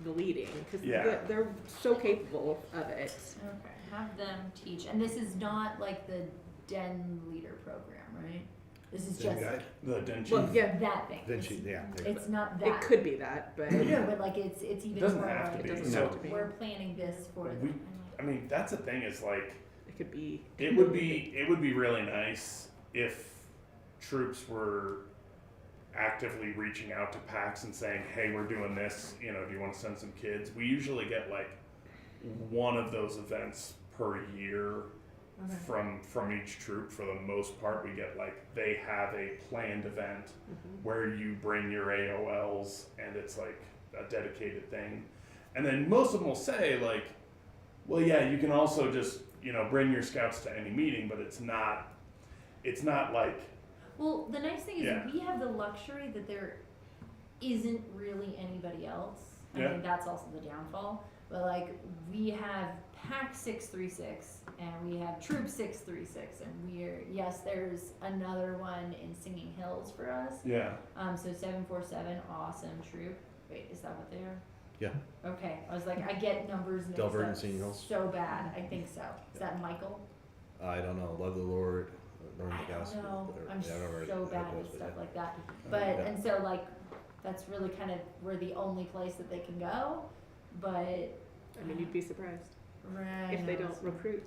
the leading because Yeah. they're so capable of it. Okay, have them teach. And this is not like the Den Leader program, right? This is just The den chief. Well, yeah, that thing. Then It's- she, yeah. It's not that. it could be that, but No, but like it's even Doesn't more have to like, be. It doesn't So- have to be. we're planning this for We- them. I mean, that's the thing is like, It could be. it would be really nice if troops were actively reaching out to packs and saying, hey, we're doing this, you know, do you want to send some kids? We usually get like one of those events per year from each troop. For the most part, we get like, they have a planned event where you bring your AOLs and it's like a dedicated thing. And then most of them will say like, well, yeah, you can also just, you know, bring your scouts to any meeting, but it's not like, Well, the nice thing is Yeah. we have the luxury that there isn't really anybody else I Yeah. think that's also the downfall. But like, we have Pack 636 and we have Troop 636, and yes, there's another one in Singing Hills for us. Yeah. So 747, awesome troop. Wait, is that what they are? Yeah. Okay, I was like, I get numbers mixed Delbert up and Singing Hills. so bad. I think so. Is that Michael? I don't know. Love the Lord. Learn I the don't gospel. know. whatever. I'm Yeah, I don't know so how it bad goes, with but stuff yeah. like that. But Yeah. and so like, that's really kind of we're the only place that they can go. But I mean, you'd be surprised right, if they don't recruit.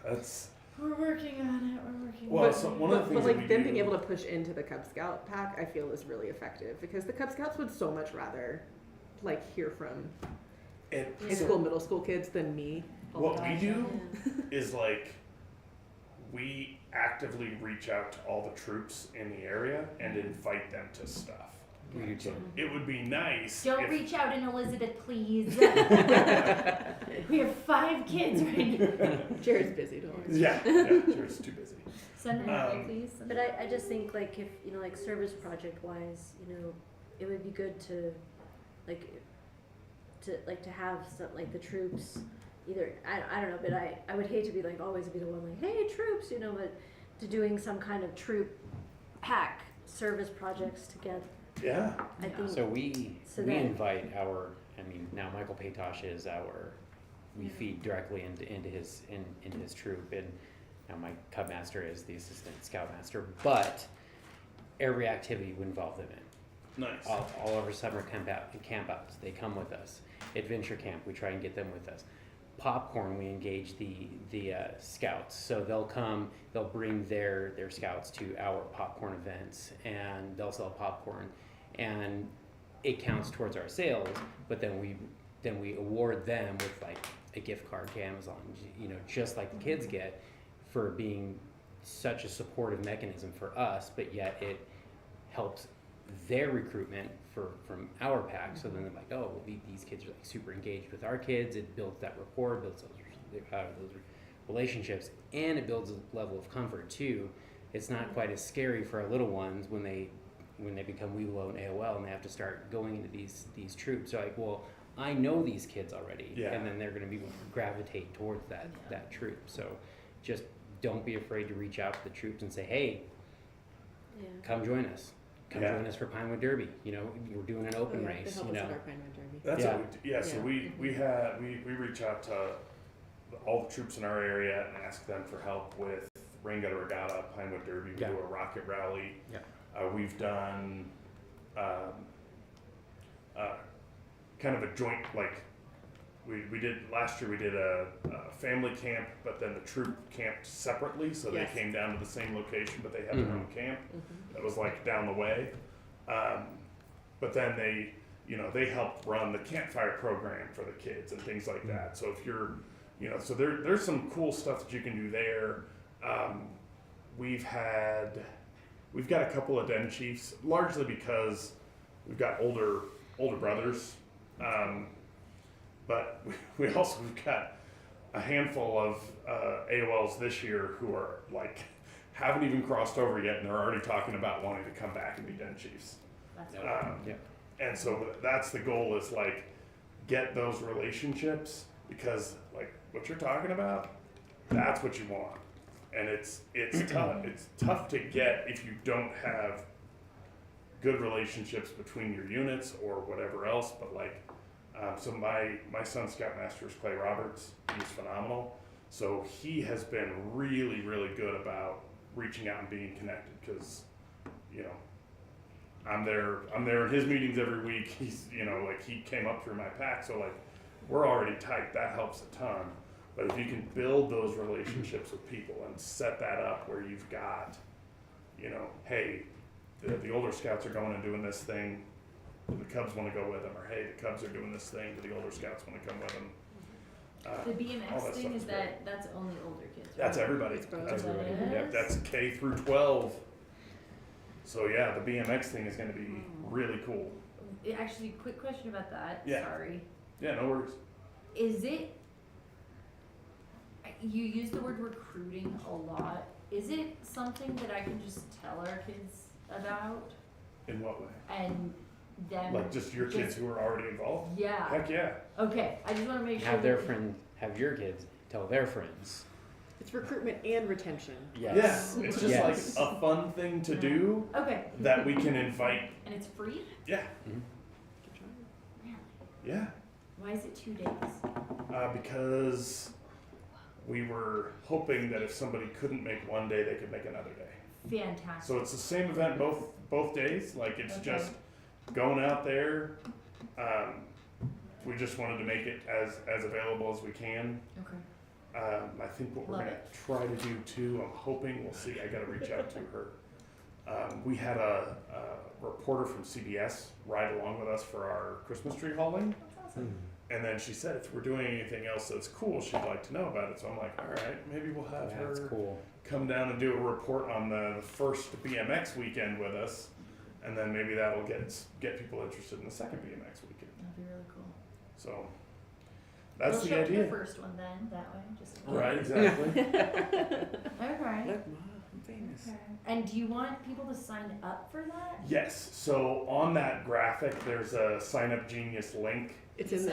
That's we're working on it. We're working. Well, on it. so one of the things But that like we them do- being able to push into the Cub Scout pack, I feel is really effective because the Cub Scouts would so much rather like hear from high school, middle school kids than me. What we do is like we actively reach out to all the troops in the area and invite them to stuff. We do too. It would be nice. Don't if, reach out in Elizabeth, please. We have 5 kids right now. Jared's busy, don't worry. Yeah, Jared's too busy. Send them my way, please. But I just think like if, you know, like service project wise, you know, it would be good to to have some, like the troops either, I don't know, but I would hate to be like always be the one like, hey troops, you know, but to doing some kind of troop pack service projects together. Yeah. I think So we so we that- invite our, I mean, now Michael Patosh is our, we feed directly into his troop, and now my Cub Master is the assistant Scoutmaster, but every activity would involve them in. Nice. All over summer camp outs, they come with us. Adventure camp, we try and get them with us. Popcorn, we engage the scouts, so they'll come, they'll bring their scouts to our popcorn events, and they'll sell popcorn, and it counts towards our sales. But then we award them with like a gift card to Amazon, you know, just like the kids get, for being such a supportive mechanism for us, but yet it helps their recruitment from our pack. So then they're like, oh, well, these kids are like super engaged with our kids. It builds that rapport, builds those relationships, and it builds a level of comfort too. It's not quite as scary for our little ones when they become Weeblo and AOL and they have to start going into these troops. So like, well, I know these kids already, Yeah. and then they're going to gravitate towards that troop. So just don't be afraid to reach out to the troops and say, hey, come join us. Come join us for Pinewood Derby. You know, we're doing an open race. You know, That's what we do. Yeah, so we reach out to all the troops in our area and ask them for help with Rain Gutter Regatta, Pinewood Derby. We do a rocket rally. Yeah. We've done kind of a joint, like we did last year. We did a family camp, but then the troop camped separately, so Yes. they came down to the same location, but they had their own camp. That was like down the way. But then they helped run the campfire program for the kids and things like that. So if you're, so there's some cool stuff that you can do there. We've got a couple of den chiefs, largely because we've got older brothers. But we've got a handful of AOLs this year who are like, haven't even crossed over yet, and they're already talking about wanting to come back and be den chiefs. And so that's the goal, is like, get those relationships, because like what you're talking about, that's what you want. And it's tough. It's tough to get if you don't have good relationships between your units or whatever else. But like, so my son Scoutmaster is Clay Roberts. He's phenomenal. So he has been really, really good about reaching out and being connected, because I'm there in his meetings every week. He's like, he came up through my pack, so like we're already tight. That helps a ton. But if you can build those relationships with people and set that up where you've got, hey, the older scouts are going and doing this thing, do the Cubs want to go with them? Or hey, the Cubs are doing this thing, do the older scouts want to come with them? The all BMX that thing stuff is great. that's only older kids. Right? That's everybody. That's everybody. Yep, that's K through 12. So yeah, the BMX thing is going to be really cool. Actually, quick question about that. Yeah. Sorry. Yeah, no worries. Is it? You use the word recruiting a lot. Is it something that I can just tell our kids about? In what way? And them. Like just your kids who are already involved? Yeah. Heck yeah. Okay, I just want to make sure. Have their friend, have your kids tell their friends. It's recruitment and retention. Yes. Yeah, it's just like a fun thing to do. Okay. That we can invite. And it's free? Yeah. Really? Yeah. Why is it 2 days? Because we were hoping that if somebody couldn't make one day, they could make another day. Fantastic. So it's the same event both days. Like it's just going out there. We just wanted to make it as available as we can. Okay. I think what we're gonna try to do too, I'm hoping, we'll see, I gotta reach out to her. We had a reporter from CBS ride along with us for our Christmas tree hauling. That's awesome. And then she said if we're doing anything else that's cool, she'd like to know about it. So I'm like, all right, maybe we'll have her come down and do a report on the first BMX weekend with us. And then maybe that'll get people interested in the second BMX weekend. That'd be really cool. So that's We'll the show up to idea. the first one then, that way. Just Right, exactly. Okay. Look, Mom, I'm famous. Okay. And do you want people to sign up for that? Yes. So on that graphic, there's a Sign Up Genius link. It's in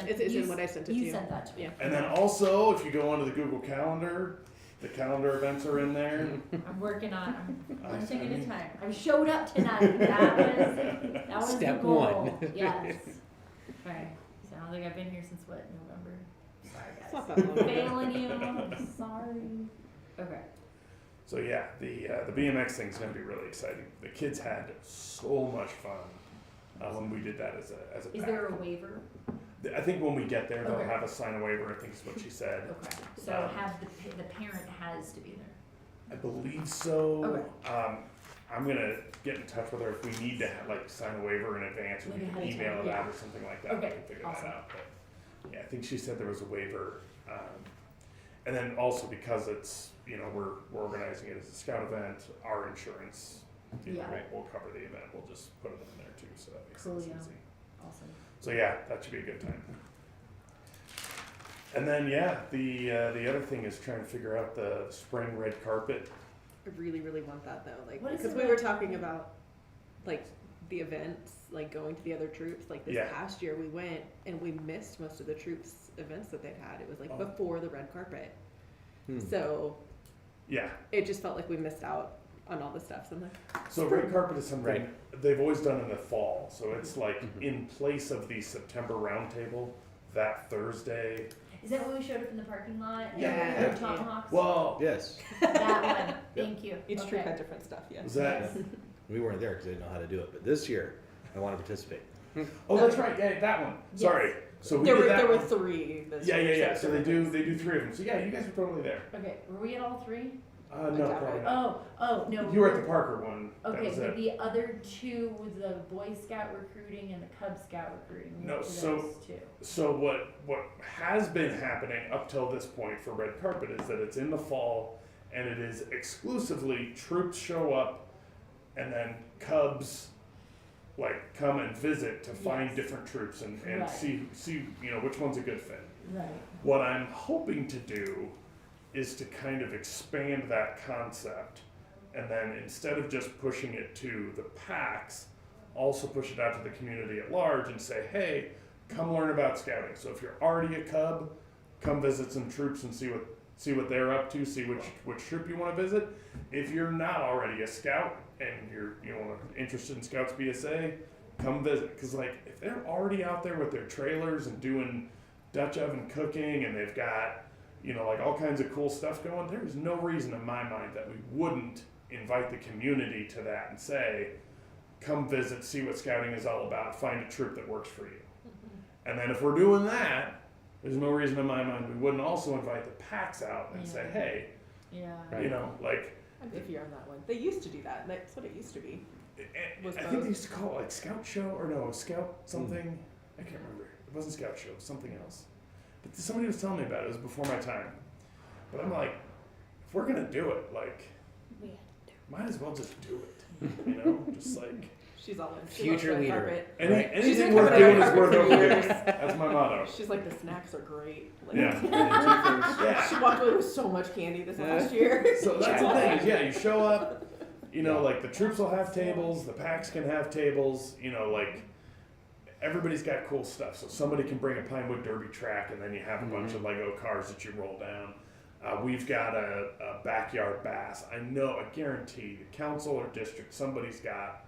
what I sent it to you. You sent that to me. Yeah. And then also, if you go onto the Google Calendar, the calendar events are in there. I'm working on one thing at a time. I showed up tonight. That was Step the goal. one. Yes. Okay. So I don't think I've been here since what, November? Sorry guys. It's not that long. Failing you. I'm sorry. Okay. So yeah, the BMX thing's gonna be really exciting. The kids had so much fun when we did that as a Is pack. there a waiver? I think when we get there, they'll Okay. have us sign a waiver. I think is what she said. Okay. So have the parent has to be there. I believe so. Okay. I'm gonna get in touch with her if we need to sign a waiver in advance, or Like we can ahead of email time, it yeah. out or something like that. Okay, We can figure awesome. that out. But yeah, I think she said there was a waiver, and then also because it's we're organizing it as a scout event, our insurance Yeah. will cover the event. We'll just put it in there too, so that makes Cool, sense yeah. easy. Awesome. So yeah, that should be a good time. And then the other thing is trying to figure out the spring red carpet. I really, really want that though. Like, What is because it we were about- talking about like the events, like going to the other troops. Like this Yeah. past year we went and we missed most of the troops events that they'd had. It was like Oh. before the red carpet. So Yeah. it just felt like we missed out on all the stuff. So I'm like, So red carpet is something Right. they've always done in the fall. So it's like in place of the September roundtable that Thursday. Is that when we showed up in the parking lot? Yeah. With the tomahawks? Well, Yes. That one. Thank you. each Okay. troop had different stuff. Yeah. was that? We weren't there because they didn't know how to do it. But this year, I want to participate. Oh, that's right. Yeah, that one. Sorry. So we There did were that there were one. 3 this Yeah, year. yeah, yeah. So they different do things. 3 of them. So yeah, you guys were totally there. Okay. Were we at all 3? No, doubt probably it. not. Oh, no. You were at the Parker one. That Okay, was but it. the other 2 was the Boy Scout recruiting and the Cub Scout recruiting. We No, went to so- those 2. So what has been happening up till this point for red carpet is that it's in the fall and it is exclusively troops show up and then Cubs come and visit to find Yes. different troops and Right. see which one's a good fit. Right. What I'm hoping to do is to kind of expand that concept and then instead of just pushing it to the packs, also push it out to the community at large and say, hey, come learn about scouting. So if you're already a Cub, come visit some troops and see what they're up to, see which troop you want to visit. If you're not already a scout and you're interested in Scouts BSA, come visit. Because if they're already out there with their trailers and doing Dutch oven cooking and they've got all kinds of cool stuff going, there's no reason in my mind that we wouldn't invite the community to that and say, come visit, see what scouting is all about, find a troop that works for you. And then if we're doing that, there's no reason in my mind we wouldn't also invite the packs out and say, hey, Yeah. I'm iffy on that one. They used to do that. That's what it used to be. Was I think they used to call it Scout Show, or no, Scout something. I can't remember. It wasn't Scout Show, it was something else. But somebody was telling me about it. It was before my time. But I'm like, if we're gonna do it, might as well just do it. Just She's all in. She Future loves red leader. carpet. anything She's been worth coming to doing red is worth carpet for overdoing. years. That's my motto. She's like, the snacks are great. Yeah. She walked away with so much candy this last year. So that's the thing. Yeah, you show up. The troops will have tables. The packs can have tables. everybody's got cool stuff. So somebody can bring a Pinewood Derby track, and then you have a bunch of Lego cars that you roll down. We've got a backyard bass. I guarantee the council or district, somebody's got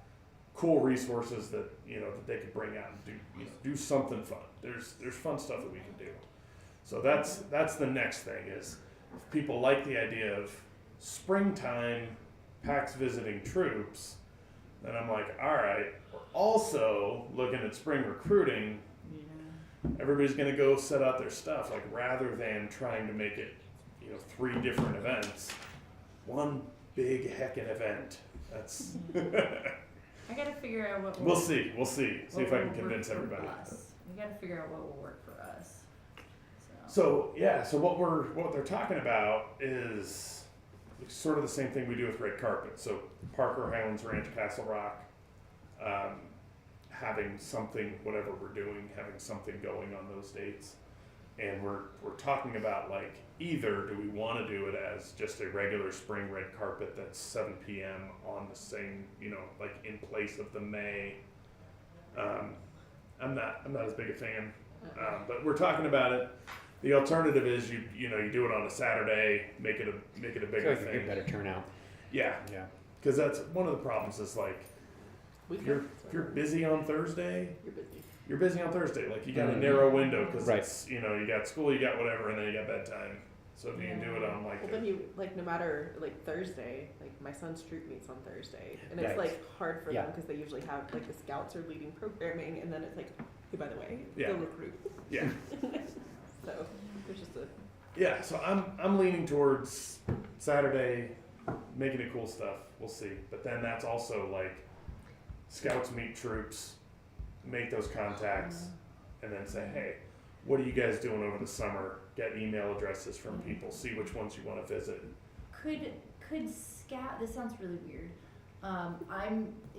cool resources that that they could bring out and do something fun. There's fun stuff that we can do. So that's the next thing is if people like the idea of springtime PAX visiting troops, then I'm like, all right, we're also looking at spring recruiting. Everybody's gonna go set out their stuff, like rather than trying to make it 3 different events, one big heckin' event. That's I gotta figure out what we'll see if I can convince everybody. We gotta figure out what will work for us. So what they're talking about is sort of the same thing we do with red carpet. So Parker, Highlands Ranch, Castle Rock, having something, whatever we're doing, having something going on those dates. And we're talking about like either do we want to do it as just a regular spring red carpet that's 7 p.m. on the same, like in place of the May. I'm not as big a fan, but we're talking about it. The alternative is you do it on a Saturday, make it a bigger thing. Get better turnout. Yeah. Because that's one of the problems is like if you're busy on Thursday, you're busy on Thursday. Like you got a narrow window because it's you got school, you got whatever, and then you got bedtime. So if you can do it on like. Well, then you no matter Thursday, like my son's troop meets on Thursday, and it's hard for them because they usually have the scouts are leading programming, and then it's like, hey, by the way, go recruit. Yeah. So there's just a. Yeah, so I'm leaning towards Saturday, making it cool stuff. We'll see, but then that's also like scouts meet troops, make those contacts, and then say, hey, what are you guys doing over the summer? Get email addresses from people, see which ones you want to visit. Could scout? This sounds really weird.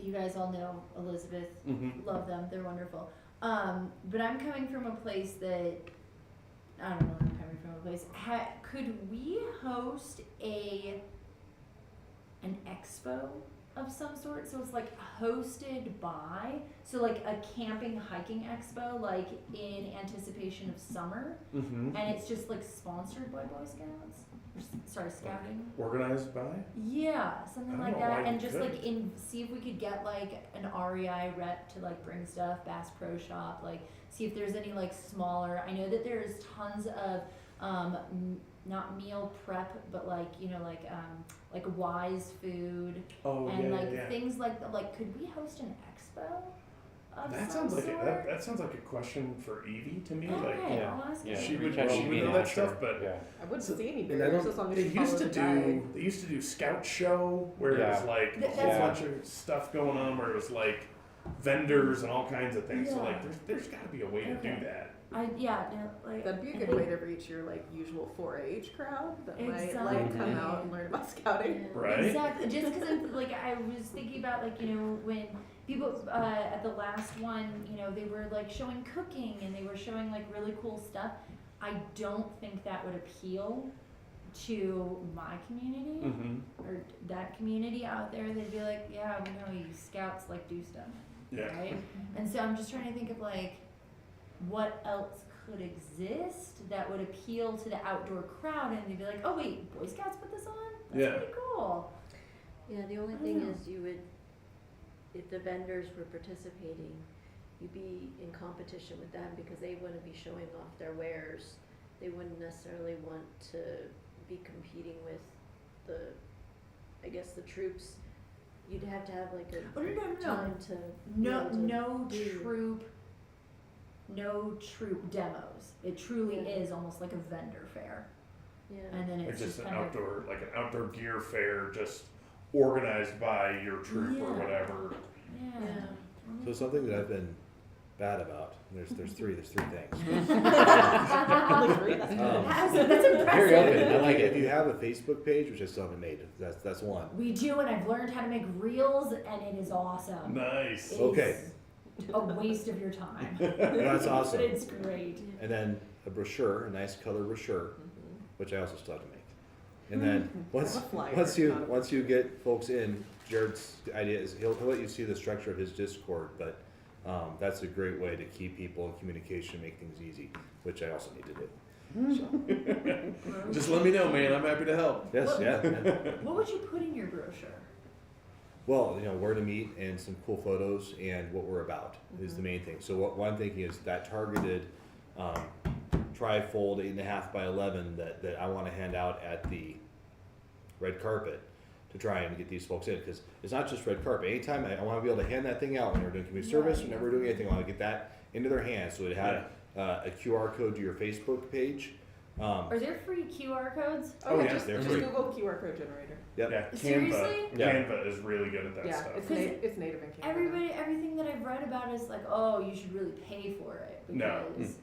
You guys all know Elizabeth. Love them. They're wonderful. But I'm coming from a place that. I don't know where I'm coming from a place. Could we host an expo of some sort? So it's like hosted by, so like a camping hiking expo, like in anticipation of summer, and it's just like sponsored by Boy Scouts. Sorry, scouting. Organized by? Yeah, something like that, and just like see if we could get like an REI rep to like bring stuff, Bass Pro Shop, like see if there's any like smaller. I know that there's tons of not meal prep, but like like Wise Food and things like that. Like, could we host an expo? That sounds like that sounds like a question for Evie to me. Okay, I'll ask her. She would know that stuff, but I wouldn't see any barriers as long as they used to do Scout Show where it was like a whole bunch of stuff going on where it was like vendors and all kinds of things. So like there's got to be a way to do that. That'd be a good way to reach your usual 4-H crowd that might come out and learn about scouting. Right. Exactly. Just because I was thinking about when people at the last one, they were like showing cooking and they were showing like really cool stuff. I don't think that would appeal to my community or that community out there. They'd be like, yeah, we know you scouts do stuff. Yeah. Right. And so I'm just trying to think of what else could exist that would appeal to the outdoor crowd, and they'd be like, oh wait, Boy Scouts put this on? That's pretty cool. Yeah, the only thing is you would, if the vendors were participating, you'd be in competition with them because they wouldn't be showing off their wares. They wouldn't necessarily want to be competing with the troops. You'd have to have time to no troop demos. It truly is almost like a vendor fair. Yeah. And then it's just an outdoor gear fair, just organized by your troop or whatever. Yeah. So something that I've been bad about. There's three things. That's impressive. Very open. I like it. If you have a Facebook page, which I still haven't made, that's one. We do, and I've learned how to make reels, and it is awesome. Nice. Okay. A waste of your time. That's awesome. But it's great. And then a brochure, a nice color brochure, which I also still have to make. And then once you get folks in, Jared's idea is he'll let you see the structure of his Discord, but That's a great way to keep people in communication, make things easy, which I also need to do. So. Just let me know, man. I'm happy to help. Yes, yeah. What would you put in your brochure? Well, where to meet and some cool photos and what we're about is the main thing. So what I'm thinking is that targeted tri-fold 8.5 by 11 that I want to hand out at the red carpet to try and get these folks in, because it's not just red carpet. Anytime I want to be able to hand that thing out when we're doing community service, whenever we're doing anything, I want to get that into their hands so it had a QR code to your Facebook page. Are there free QR codes? Oh, yeah, yes, just Google QR code generator. Yep. Yeah, Seriously? Canva is really good at that Yeah, stuff. it's native in Canada. Everything that I've read about is like, oh, you should really pay for it because.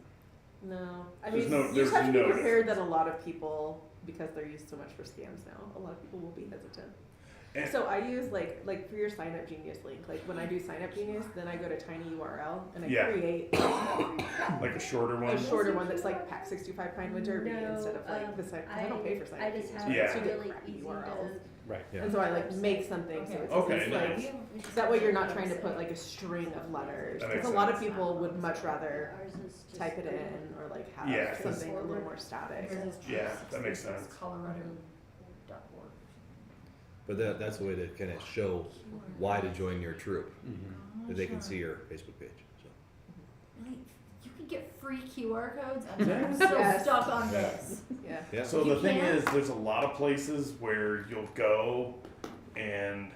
No, I There's mean, no- you there's just have to be no- prepared that a lot of people, because they're used so much for scams now, a lot of people will be hesitant. So I use like for your sign up genius link, like when I do sign up genius, then I go to tiny URL and I create like a shorter one. a shorter one that's like pack 65 pine derby instead of like the sign. I don't pay for sign up genius. have Yeah. So you get really crappy easy URLs. Right. Yeah. And so I like make something so it's Okay, just nice. like that way you're not trying to put like a string of letters. That Because makes a lot of sense. people would much rather type it in or like have Yeah. something a little more static. Yeah, that makes sense. Colorado.org. But that's a way to kind of show why to join your troop, that they can see your Facebook page. So. Really? You can get free QR codes? I'm Yeah. so Yes. stuck on this. Yeah. So You the thing can? is, there's a lot of places where you'll go and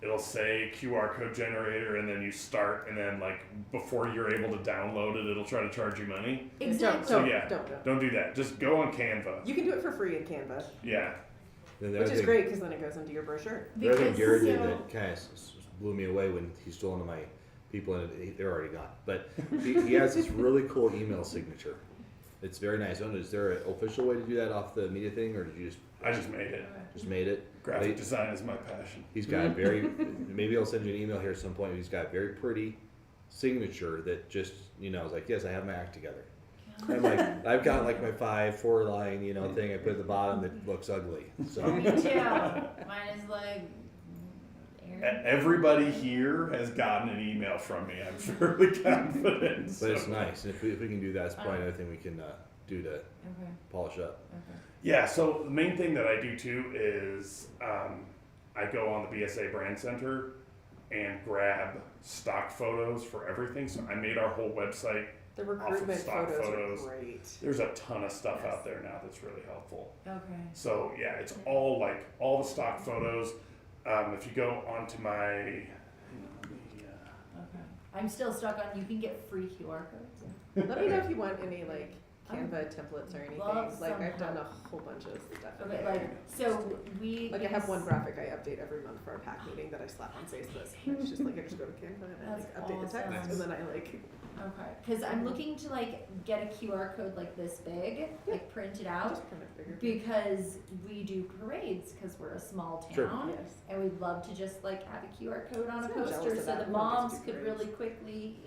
it'll say QR code generator and then you start and then like before you're able to download it, it'll try to charge you money. Exactly. So yeah, Don't. don't do that. Just go on Canva. You can do it for free in Canva, Yeah. which is great because then it goes into your brochure. The other thing Because Jared did so- that kind of blew me away when he stole one of my people, and they're already gone. But he has this really cool email signature. It's very nice. I don't know, is there an official way to do that off the media thing, or did you just? I just made it. Just made it. Graphic design is my passion. He's got a very. Maybe I'll send you an email here at some point. He's got a very pretty signature that just is like, yes, I have my act together. I'm like, I've got like my 4 line thing I put at the bottom that looks ugly. So. Me too. Mine is like. Everybody here has gotten an email from me. I'm fairly confident. But it's nice, and if we can do that, it's probably another thing we can do to polish up. Yeah, so the main thing that I do too is I go on the BSA Brand Center and grab stock photos for everything. So I made our whole website The off of recruitment stock photos are great. There's a ton of stuff out there now that's really helpful. Okay. So yeah, it's all the stock photos. If you go onto my, I'm still stuck on you can get free QR codes. Let me know if you want any like Canva templates or anything. love Like some I've done a help. whole bunch of stuff. in Okay, there. like so we Like I have one graphic I update every month for our pack meeting that I slap on Facebook. It's just like I just go to Canva and I like, That's update the text awesome. and then I like. Okay, because I'm looking to like get a QR code like this big, like print it out, Just print it bigger. because we do parades because we're a small Sure. town, Yes. and we'd love to just like have a QR code on a So jealous poster of so that. the We don't get to moms do could parades. really quickly,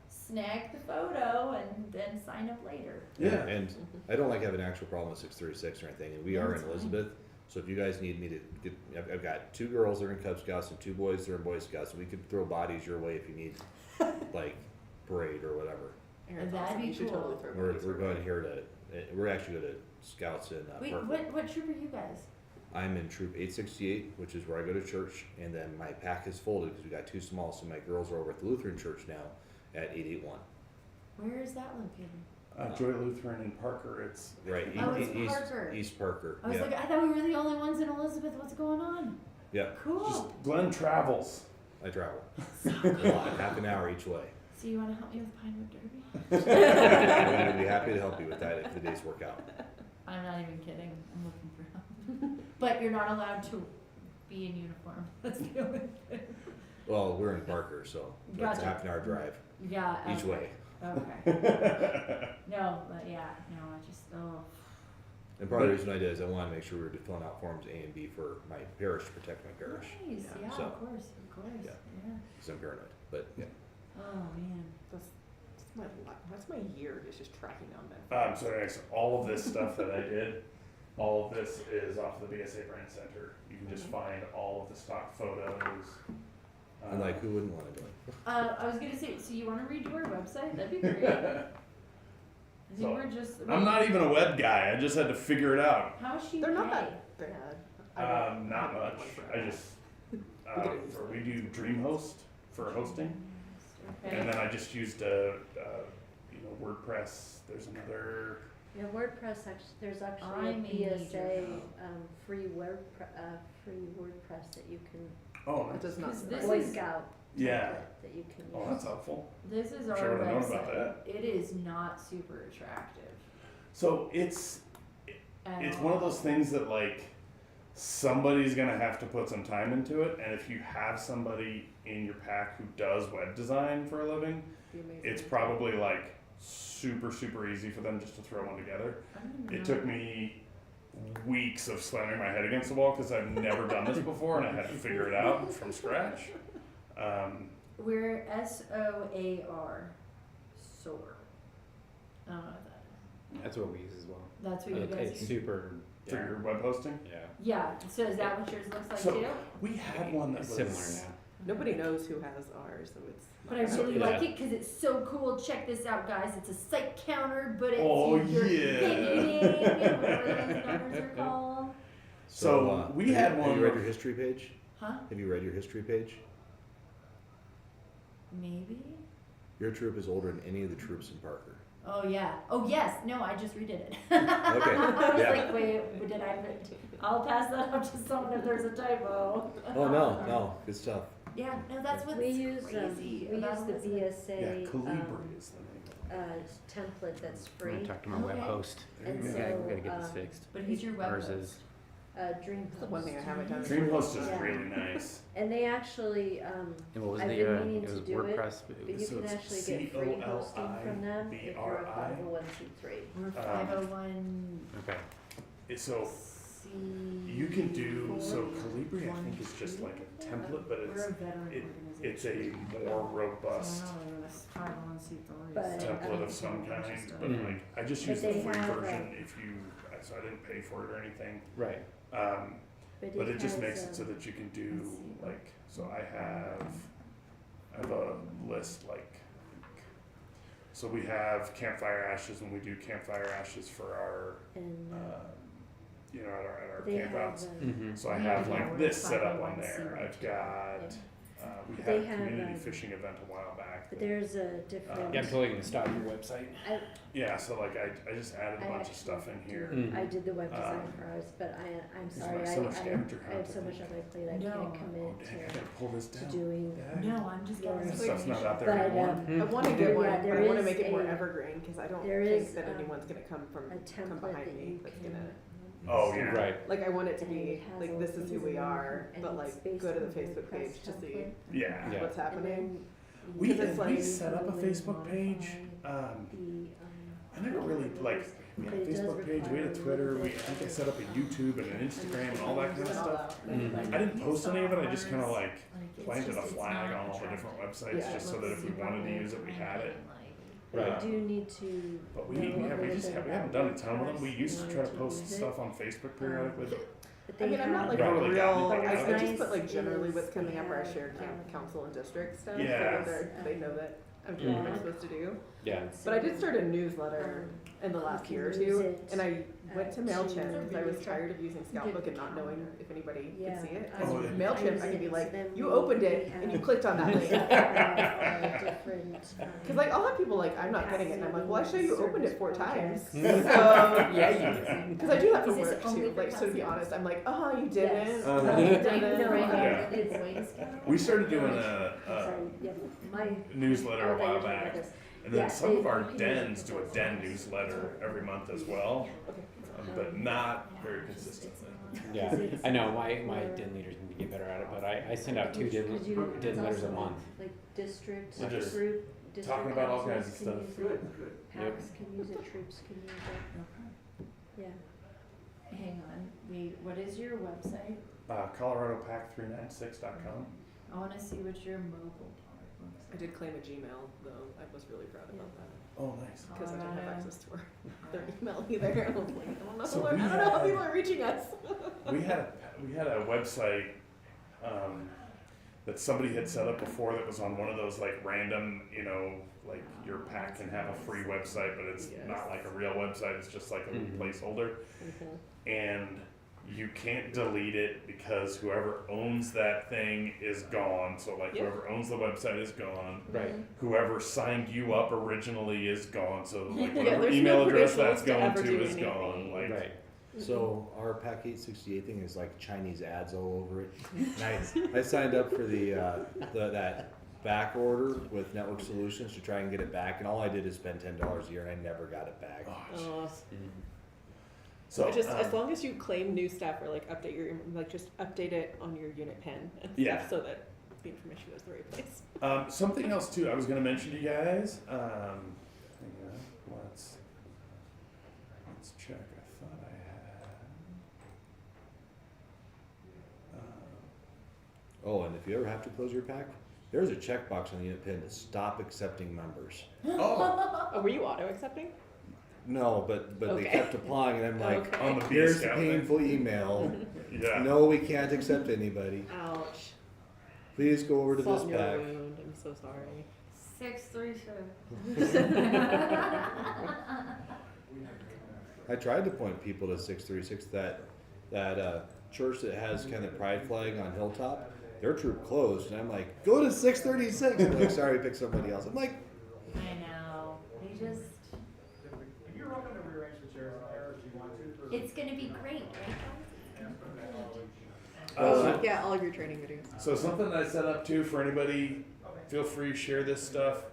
snag the photo and then sign up later. Yeah, and I don't like having an actual problem with 636 or anything, and we are in That's fine. Elizabeth, so if you guys need me to get, I've got 2 girls that are in Cub Scouts and 2 boys that are in Boy Scouts, and we could throw bodies your way if you need, like, parade or whatever. Aaron's That'd awesome. be You should cool. totally throw We're bodies going around. here we're actually going to Scouts in Wait, Parkland. what troop are you guys? I'm in Troop 868, which is where I go to church, and then my pack is folded because we got 2 small, so my girls are over at the Lutheran Church now at 881. Where is that located? Joy Lutheran in Parker. It's Right, Oh, it's Parker. East Parker. I was yeah. like, I thought we were the only ones in Elizabeth. What's going on? Yeah, Cool. Glenn travels. I travel a lot, half an hour each way. So you want to help me with Pinewood Derby? I'm gonna be happy to help you with that if the days work out. I'm not even kidding. I'm looking for help. But you're not allowed to be in uniform. That's the only thing. Well, we're in Parker, so it's Gotcha. a half an hour drive Yeah. each way. Okay. No, but yeah, no, I just, And part of the reason I did is I wanted to make sure we were filling out forms A and B for my parish to protect my parish. Nice, yeah, So, of course, yeah. yeah. Because I'm paranoid, but yeah. Oh, man. That's my year. It's just tracking down that. So anyways, all of this stuff that I did, all of this is off the BSA Brand Center. You can just find all of the stock photos, And like, who wouldn't want to do it? I was gonna say, so you wanna redo our website? That'd be great. I think So, we're just. I'm not even a web guy. I just had to figure it out. How is she They're not paid? that bad. Not much. I just we do DreamHost for hosting, Okay. and then I just used WordPress. There's another. Yeah, WordPress, there's I actually a may need your BSA, help. free WordPress that you can. Oh, nice. It does not. 'Cause this Boy is- Scout Yeah. template that you can use. Oh, that's helpful. This is Wish I our would've known about website. It is not super attractive. So it's one of those things that like somebody's gonna have to put some time into it, and if you have somebody in your pack who does web design for a living, it's probably like super easy for them just to throw one together. It took me weeks of slamming my head against the wall because I've never done this before and I had to figure it out from scratch. We're SOAR. SOAR. I don't know what that is. That's what we use as well. That's what you guys It's use? super. For your web hosting? Yeah. Yeah, so is that what yours looks like So too? we had one that was Similar now. Nobody knows who has ours, so it's. But I really like it because it's so cool. Check this out, guys. It's a site counter, but it's Oh, your yeah. thing, whatever those numbers are called. So we had one. Have you read your history page? Huh? Have you read your history page? Maybe? Your troop is older than any of the troops in Parker. Oh, yeah. Oh, yes. No, I just redid it. Okay, I was yeah. like, wait, did I? I'll pass that up to someone if there's a typo. Oh, no, good stuff. Yeah, no, that's what's We use, crazy we use about the this. BSA, Calibri is the name. template that's I'm free. gonna talk to my web host. And We so, gotta get this fixed. But who's your web Ours host? is. DreamHost. The one thing I haven't done. DreamHost is Yeah. really nice. And they actually, And what was I've the, been meaning it to was do WordPress, it, but it but was- you So can it's actually get free hosting from them if you're a COLIBRI. 501c3. We're 501. Okay. So you can do Calibri. I think is just like a template, but We're a veteran it's a more robust But, template of some kind. But like I just But used the they free have, version. So I didn't pay for it or anything. Right. But it just has, makes it so that you can do like, so I have a list like, so we have campfire ashes and we do campfire ashes for our, and, at our they have, campouts. So I have like this set up on there. I've got, we had They a have, community fishing event a while back. but there's a different. Yeah, I'm totally gonna stop your website. Yeah, so like I just added a I bunch of actually stuff in here. I did the web design for ours, but I'm There's sorry, like so much scavenger I have hunt, so I much think. on my plate, I No. can't Oh, commit dang, I gotta pull this to down. doing. No, I'm just getting This some stuff's not out there But, anymore. I want to get one, yeah, but there I want to is make it more a- evergreen because I don't there think is, that anyone's gonna come a template behind that me you that's can. gonna. Oh, yeah. Right. Like I want it to And be it has like all this is who things we in there, are, and but it's like based go to the on Facebook WordPress page to see template. Yeah. Yeah. what's And happening. then We Because it's like- set up a you Facebook page. modify I never really like. We had a But it does Facebook page, we had a require a Twitter, little I bit think I of- set up a YouTube and an Instagram and all that kind of stuff. Mhm. I didn't post any of it, I just kind of like it's planted a just- it's flag not on all the attractive. different websites Yeah. just so that if we wanted to use it, we had it. But Right. you do need to. But we know a we little just bit we about haven't done a ton with them. We WordPress used in to try to order post use it. stuff on Facebook periodically, but But I mean, I'm not like Right. a Really real, got like, anything I out of just it. put like generally Is what's coming they up, or I have, share council and district stuff, Yeah. so that they know that I'm doing what I'm supposed to do. Yeah. But I did start a newsletter in the last year or two, and I went to MailChimp because I was tired of using Scoutbook and not knowing if anybody could see it. Oh, yeah. MailChimp, I could be like, you opened it and you clicked on that link. Because like I'll have people like, I'm not getting it, and I'm like, well, I show you opened it 4 times. So Yeah, you because I do that for Is this work only too. for Like, so to be customers? honest, I'm like, oh, you didn't. Yes. Oh, you No, didn't. Yeah. We started doing a newsletter a while back, and then some of our dens do a den newsletter every month as well, but not very consistently. Yeah, I know, my den leaders need to get better at it, but I send out 2 den letters a month. Like district, So just group, district talking about all kinds councils of can stuff. use it, Packs can use it, troops can use it. Yeah. Hang on. What is your website? ColoradoPack396.com. I want to see what your mobile part looks I did claim a Gmail though. I was really proud about that Oh, nice. because I didn't have Colorado. access to their email either. I was like, I don't know, So I we don't know how had- people are reaching us. We had a website that somebody had set up before that was on one of those like random, you know, like your pack can have a free website, but it's not like a real website. It's just like a little placeholder. And you can't delete it because whoever owns that thing is gone. So like whoever owns the website is gone. Right. Whoever signed you up originally is gone. So like Yeah, whatever there's email no address credentials that's to going ever to do is anything. gone. Like Right. So our PAC 868 thing is like Chinese ads all over it. And I signed up for that back order with Network Solutions to try and get it back, and all I did is spend $10 a year, and I never got it back. So just as long as you claim new stuff or like update your like just update it on your unit pen and stuff so that the information goes the right place. Something else too I was going to mention to you guys. Hang on, let's check. I thought I had. Oh, and if you ever have to close your pack, there's a checkbox on the unit pin to stop accepting members. Oh, were you auto accepting? No, but they kept applying, and I'm like, On the here's the Scout painful email. Yeah. No, we can't accept anybody. Ouch. Please go over to Salt this in your pack. wound. I'm so sorry. 636. I tried to point people to 636, that church that has kind of pride flag on Hilltop. Their troop closed, and I'm like, go to 636. I'm like, sorry, pick somebody else. I'm like, I know. They just. You're welcome to rearrange the chairs there if you want to. It's gonna be great, right? Yeah, all of your training videos. So something that I set up too for anybody, feel free to share this stuff.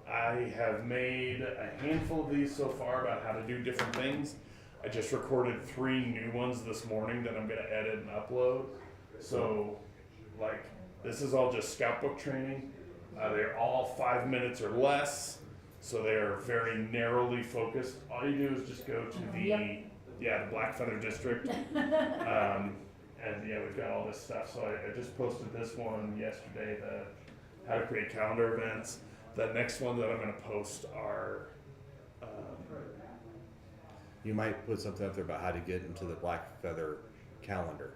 I have made a handful of these so far about how to do different things. I just recorded 3 new ones this morning that I'm going to edit and upload. So like this is all just scout book training. They're all 5 minutes or less. So they're very narrowly focused. All you do is just go to the Black Feather District. And yeah, we've got all this stuff. So I just posted this one yesterday, the how to create calendar events. The next one that I'm going to post are. you might put something up there about how to get into the Black Feather calendar.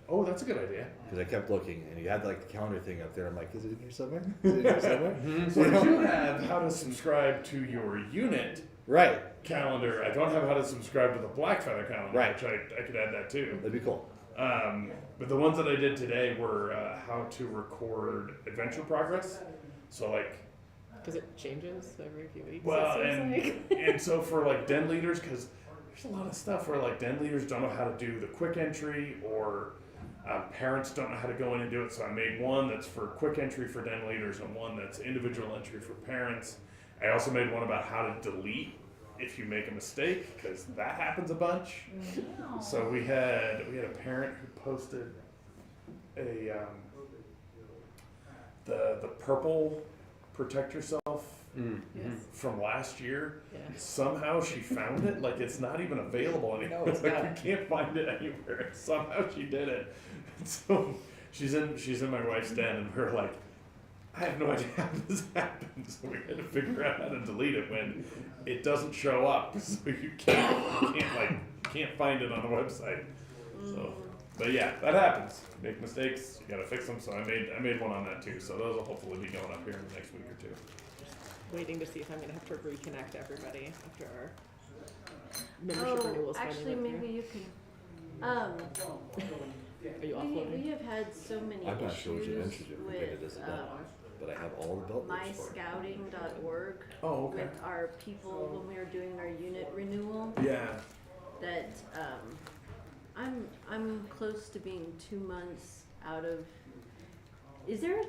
Oh, that's a good idea. Because I kept looking, and you had like the calendar thing up there. I'm like, is it in here somewhere? Is it in here somewhere? So I do have how to subscribe to your unit calendar. I don't have how to subscribe to the Black Feather calendar, which I could add that too. That'd be cool. But the ones that I did today were how to record adventure progress. So like, because it changes every few weeks. well, it seems like. and so for like den leaders, because there's a lot of stuff where like den leaders don't know how to do the quick entry, or parents don't know how to go in and do it. So I made one that's for quick entry for den leaders and one that's individual entry for parents. I also made one about how to delete if you make a mistake, because that happens a bunch. So we had a parent who posted a the purple protect yourself from last year. Somehow she found it. Like it's not even available anymore. No, it's like not. you can't find it anywhere. Somehow she did it. So she's in my wife's den, and we're like, I have no idea how this happened. So we had to figure out how to delete it when it doesn't show up. So you can't find it on the website. So, but yeah, that happens. You make mistakes, you gotta fix them. So I made one on that too. So those will hopefully be going up here in the next week or two. Waiting to see if I'm gonna have to reconnect everybody after our membership renewals. Actually, maybe you can. Are you offloading? We have had so many I'm not sure which issues adventures you're with related as well, but I have all the belt loops for it. myscouting.org Oh, okay. with our people when we were doing our unit renewal. Yeah. That I'm close to being 2 months out of. Is there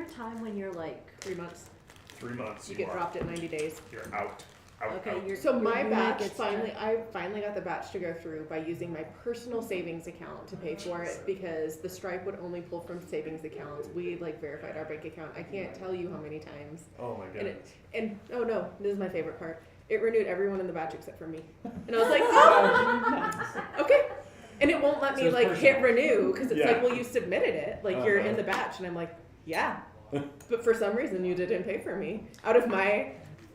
a time when you're like 3 months? 3 months. You get dropped at 90 days. You're out. Okay, out. So my your unit batch gets I finally got the batch to go through by using my personal savings account to pay for it, because the Stripe would only pull from savings accounts. We like verified our bank account. I can't tell you how many times. Oh my goodness. And oh no, this is my favorite part. It renewed everyone in the batch except for me. And I was like, oh, okay. And it won't let me like hit renew, because it's like, well, you submitted it, like you're in the batch, and I'm like, yeah. But for some reason you didn't pay for me out of my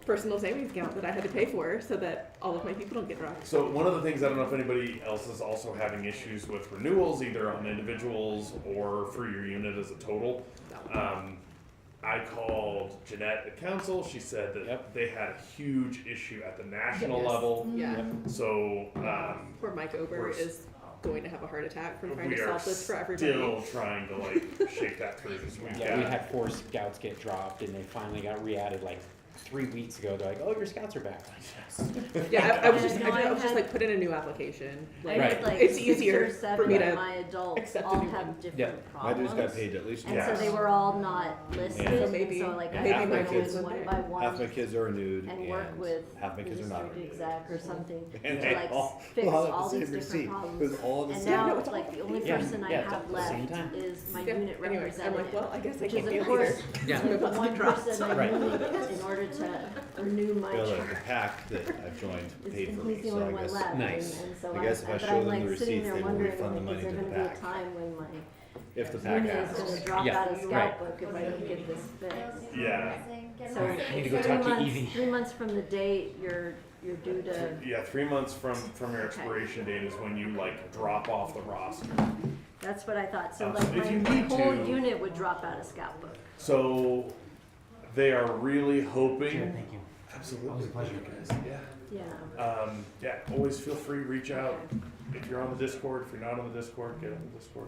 personal savings account that I had to pay for so that all of my people don't get robbed. So one of the things, I don't know if anybody else is also having issues with renewals, either on individuals or for your unit as a total. I called Jeanette at council. She said that they had a huge issue at the national level. Yeah. So Poor Mike Ober is going to have a heart attack from trying we to are solve this for everybody. still trying to like shake that through. 'Cause we've Yeah, we got- had 4 scouts get dropped, and they finally got re-added like 3 weeks ago. They're like, "Oh, your scouts are back." Yeah, I was just, No, I was just had- like, put in a new application. I Like, had like it's 6 easier or 7 for me of to my adults accept a all new have one. different My problems. dudes got paid at least And once. so they were all not listed, So and maybe- so like I maybe had my to go kids in would one pay. by one. Half my kids are renewed, and work and with half my the kids are not district renewed. exec or something And to they like all- fix all have all the these same different receipt. problems. It was all the And same. now No, it's all- like the only Yeah, person I yeah, it's have at the same left time. is my Yeah, unit anyway, I'm representative. like, well, I guess I which can't is be of a leader. course Yeah. I'm about to one get dropped. person I Right. need in order to renew my Bill, charter. the pack that I've joined paid for And me, he's the so only I one guess. left. Nice. And so I guess if I but show I'm them like the sitting receipts, there they will wondering, refund the like, money is to there the gonna be a pack. time when my If the pack unit is asks. gonna drop Yeah, out of scout right. book if I don't get this fixed? Yeah. So I need to go 3 talk to months, Evie. 3 months from the date, you're due to, Yeah, 3 months from your expiration date is when you like drop off the roster. that's what I thought. So So like if you my need whole to- unit would drop out of scout book. So they are really hoping. Thank you. Absolutely. Always a pleasure. Yeah. Yeah. Yeah, always feel free, reach out. If you're on the Discord, if you're not on the Discord, get on the Discord.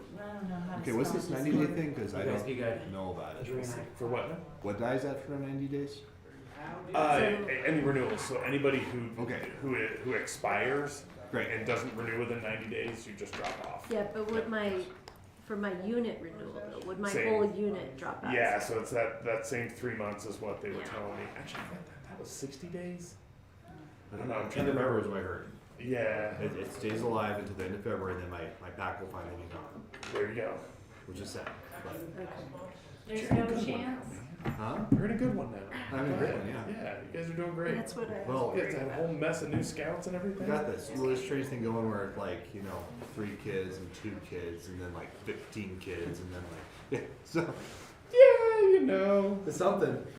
Okay, what's this 90-day thing? Because I You guys don't be good. know about it. For what? What dies after 90 days? Any renewals, so anybody who Okay. who expires Great. and doesn't renew within 90 days, you just drop off. Yeah, but would for my unit renewal though, would my Same. whole unit drop out? Yeah, so it's that same 3 months is what they were telling me. Actually, that was 60 days. I don't know. I'm trying End to of February remember. is what I heard. Yeah, It stays alive until the end of February, and then my pack will finally be gone, there you go. which is sad. But, There's no chance. huh? You're in a good one now. I'm in a Go good ahead. one, yeah. Yeah, you guys are doing great. That's what I was Well, You guys had a whole mess of new scouts and We everything. got this really strange thing going where it's like, 3 kids and 2 kids, and then like 15 kids, and then like, yeah, so Yeah, it's something.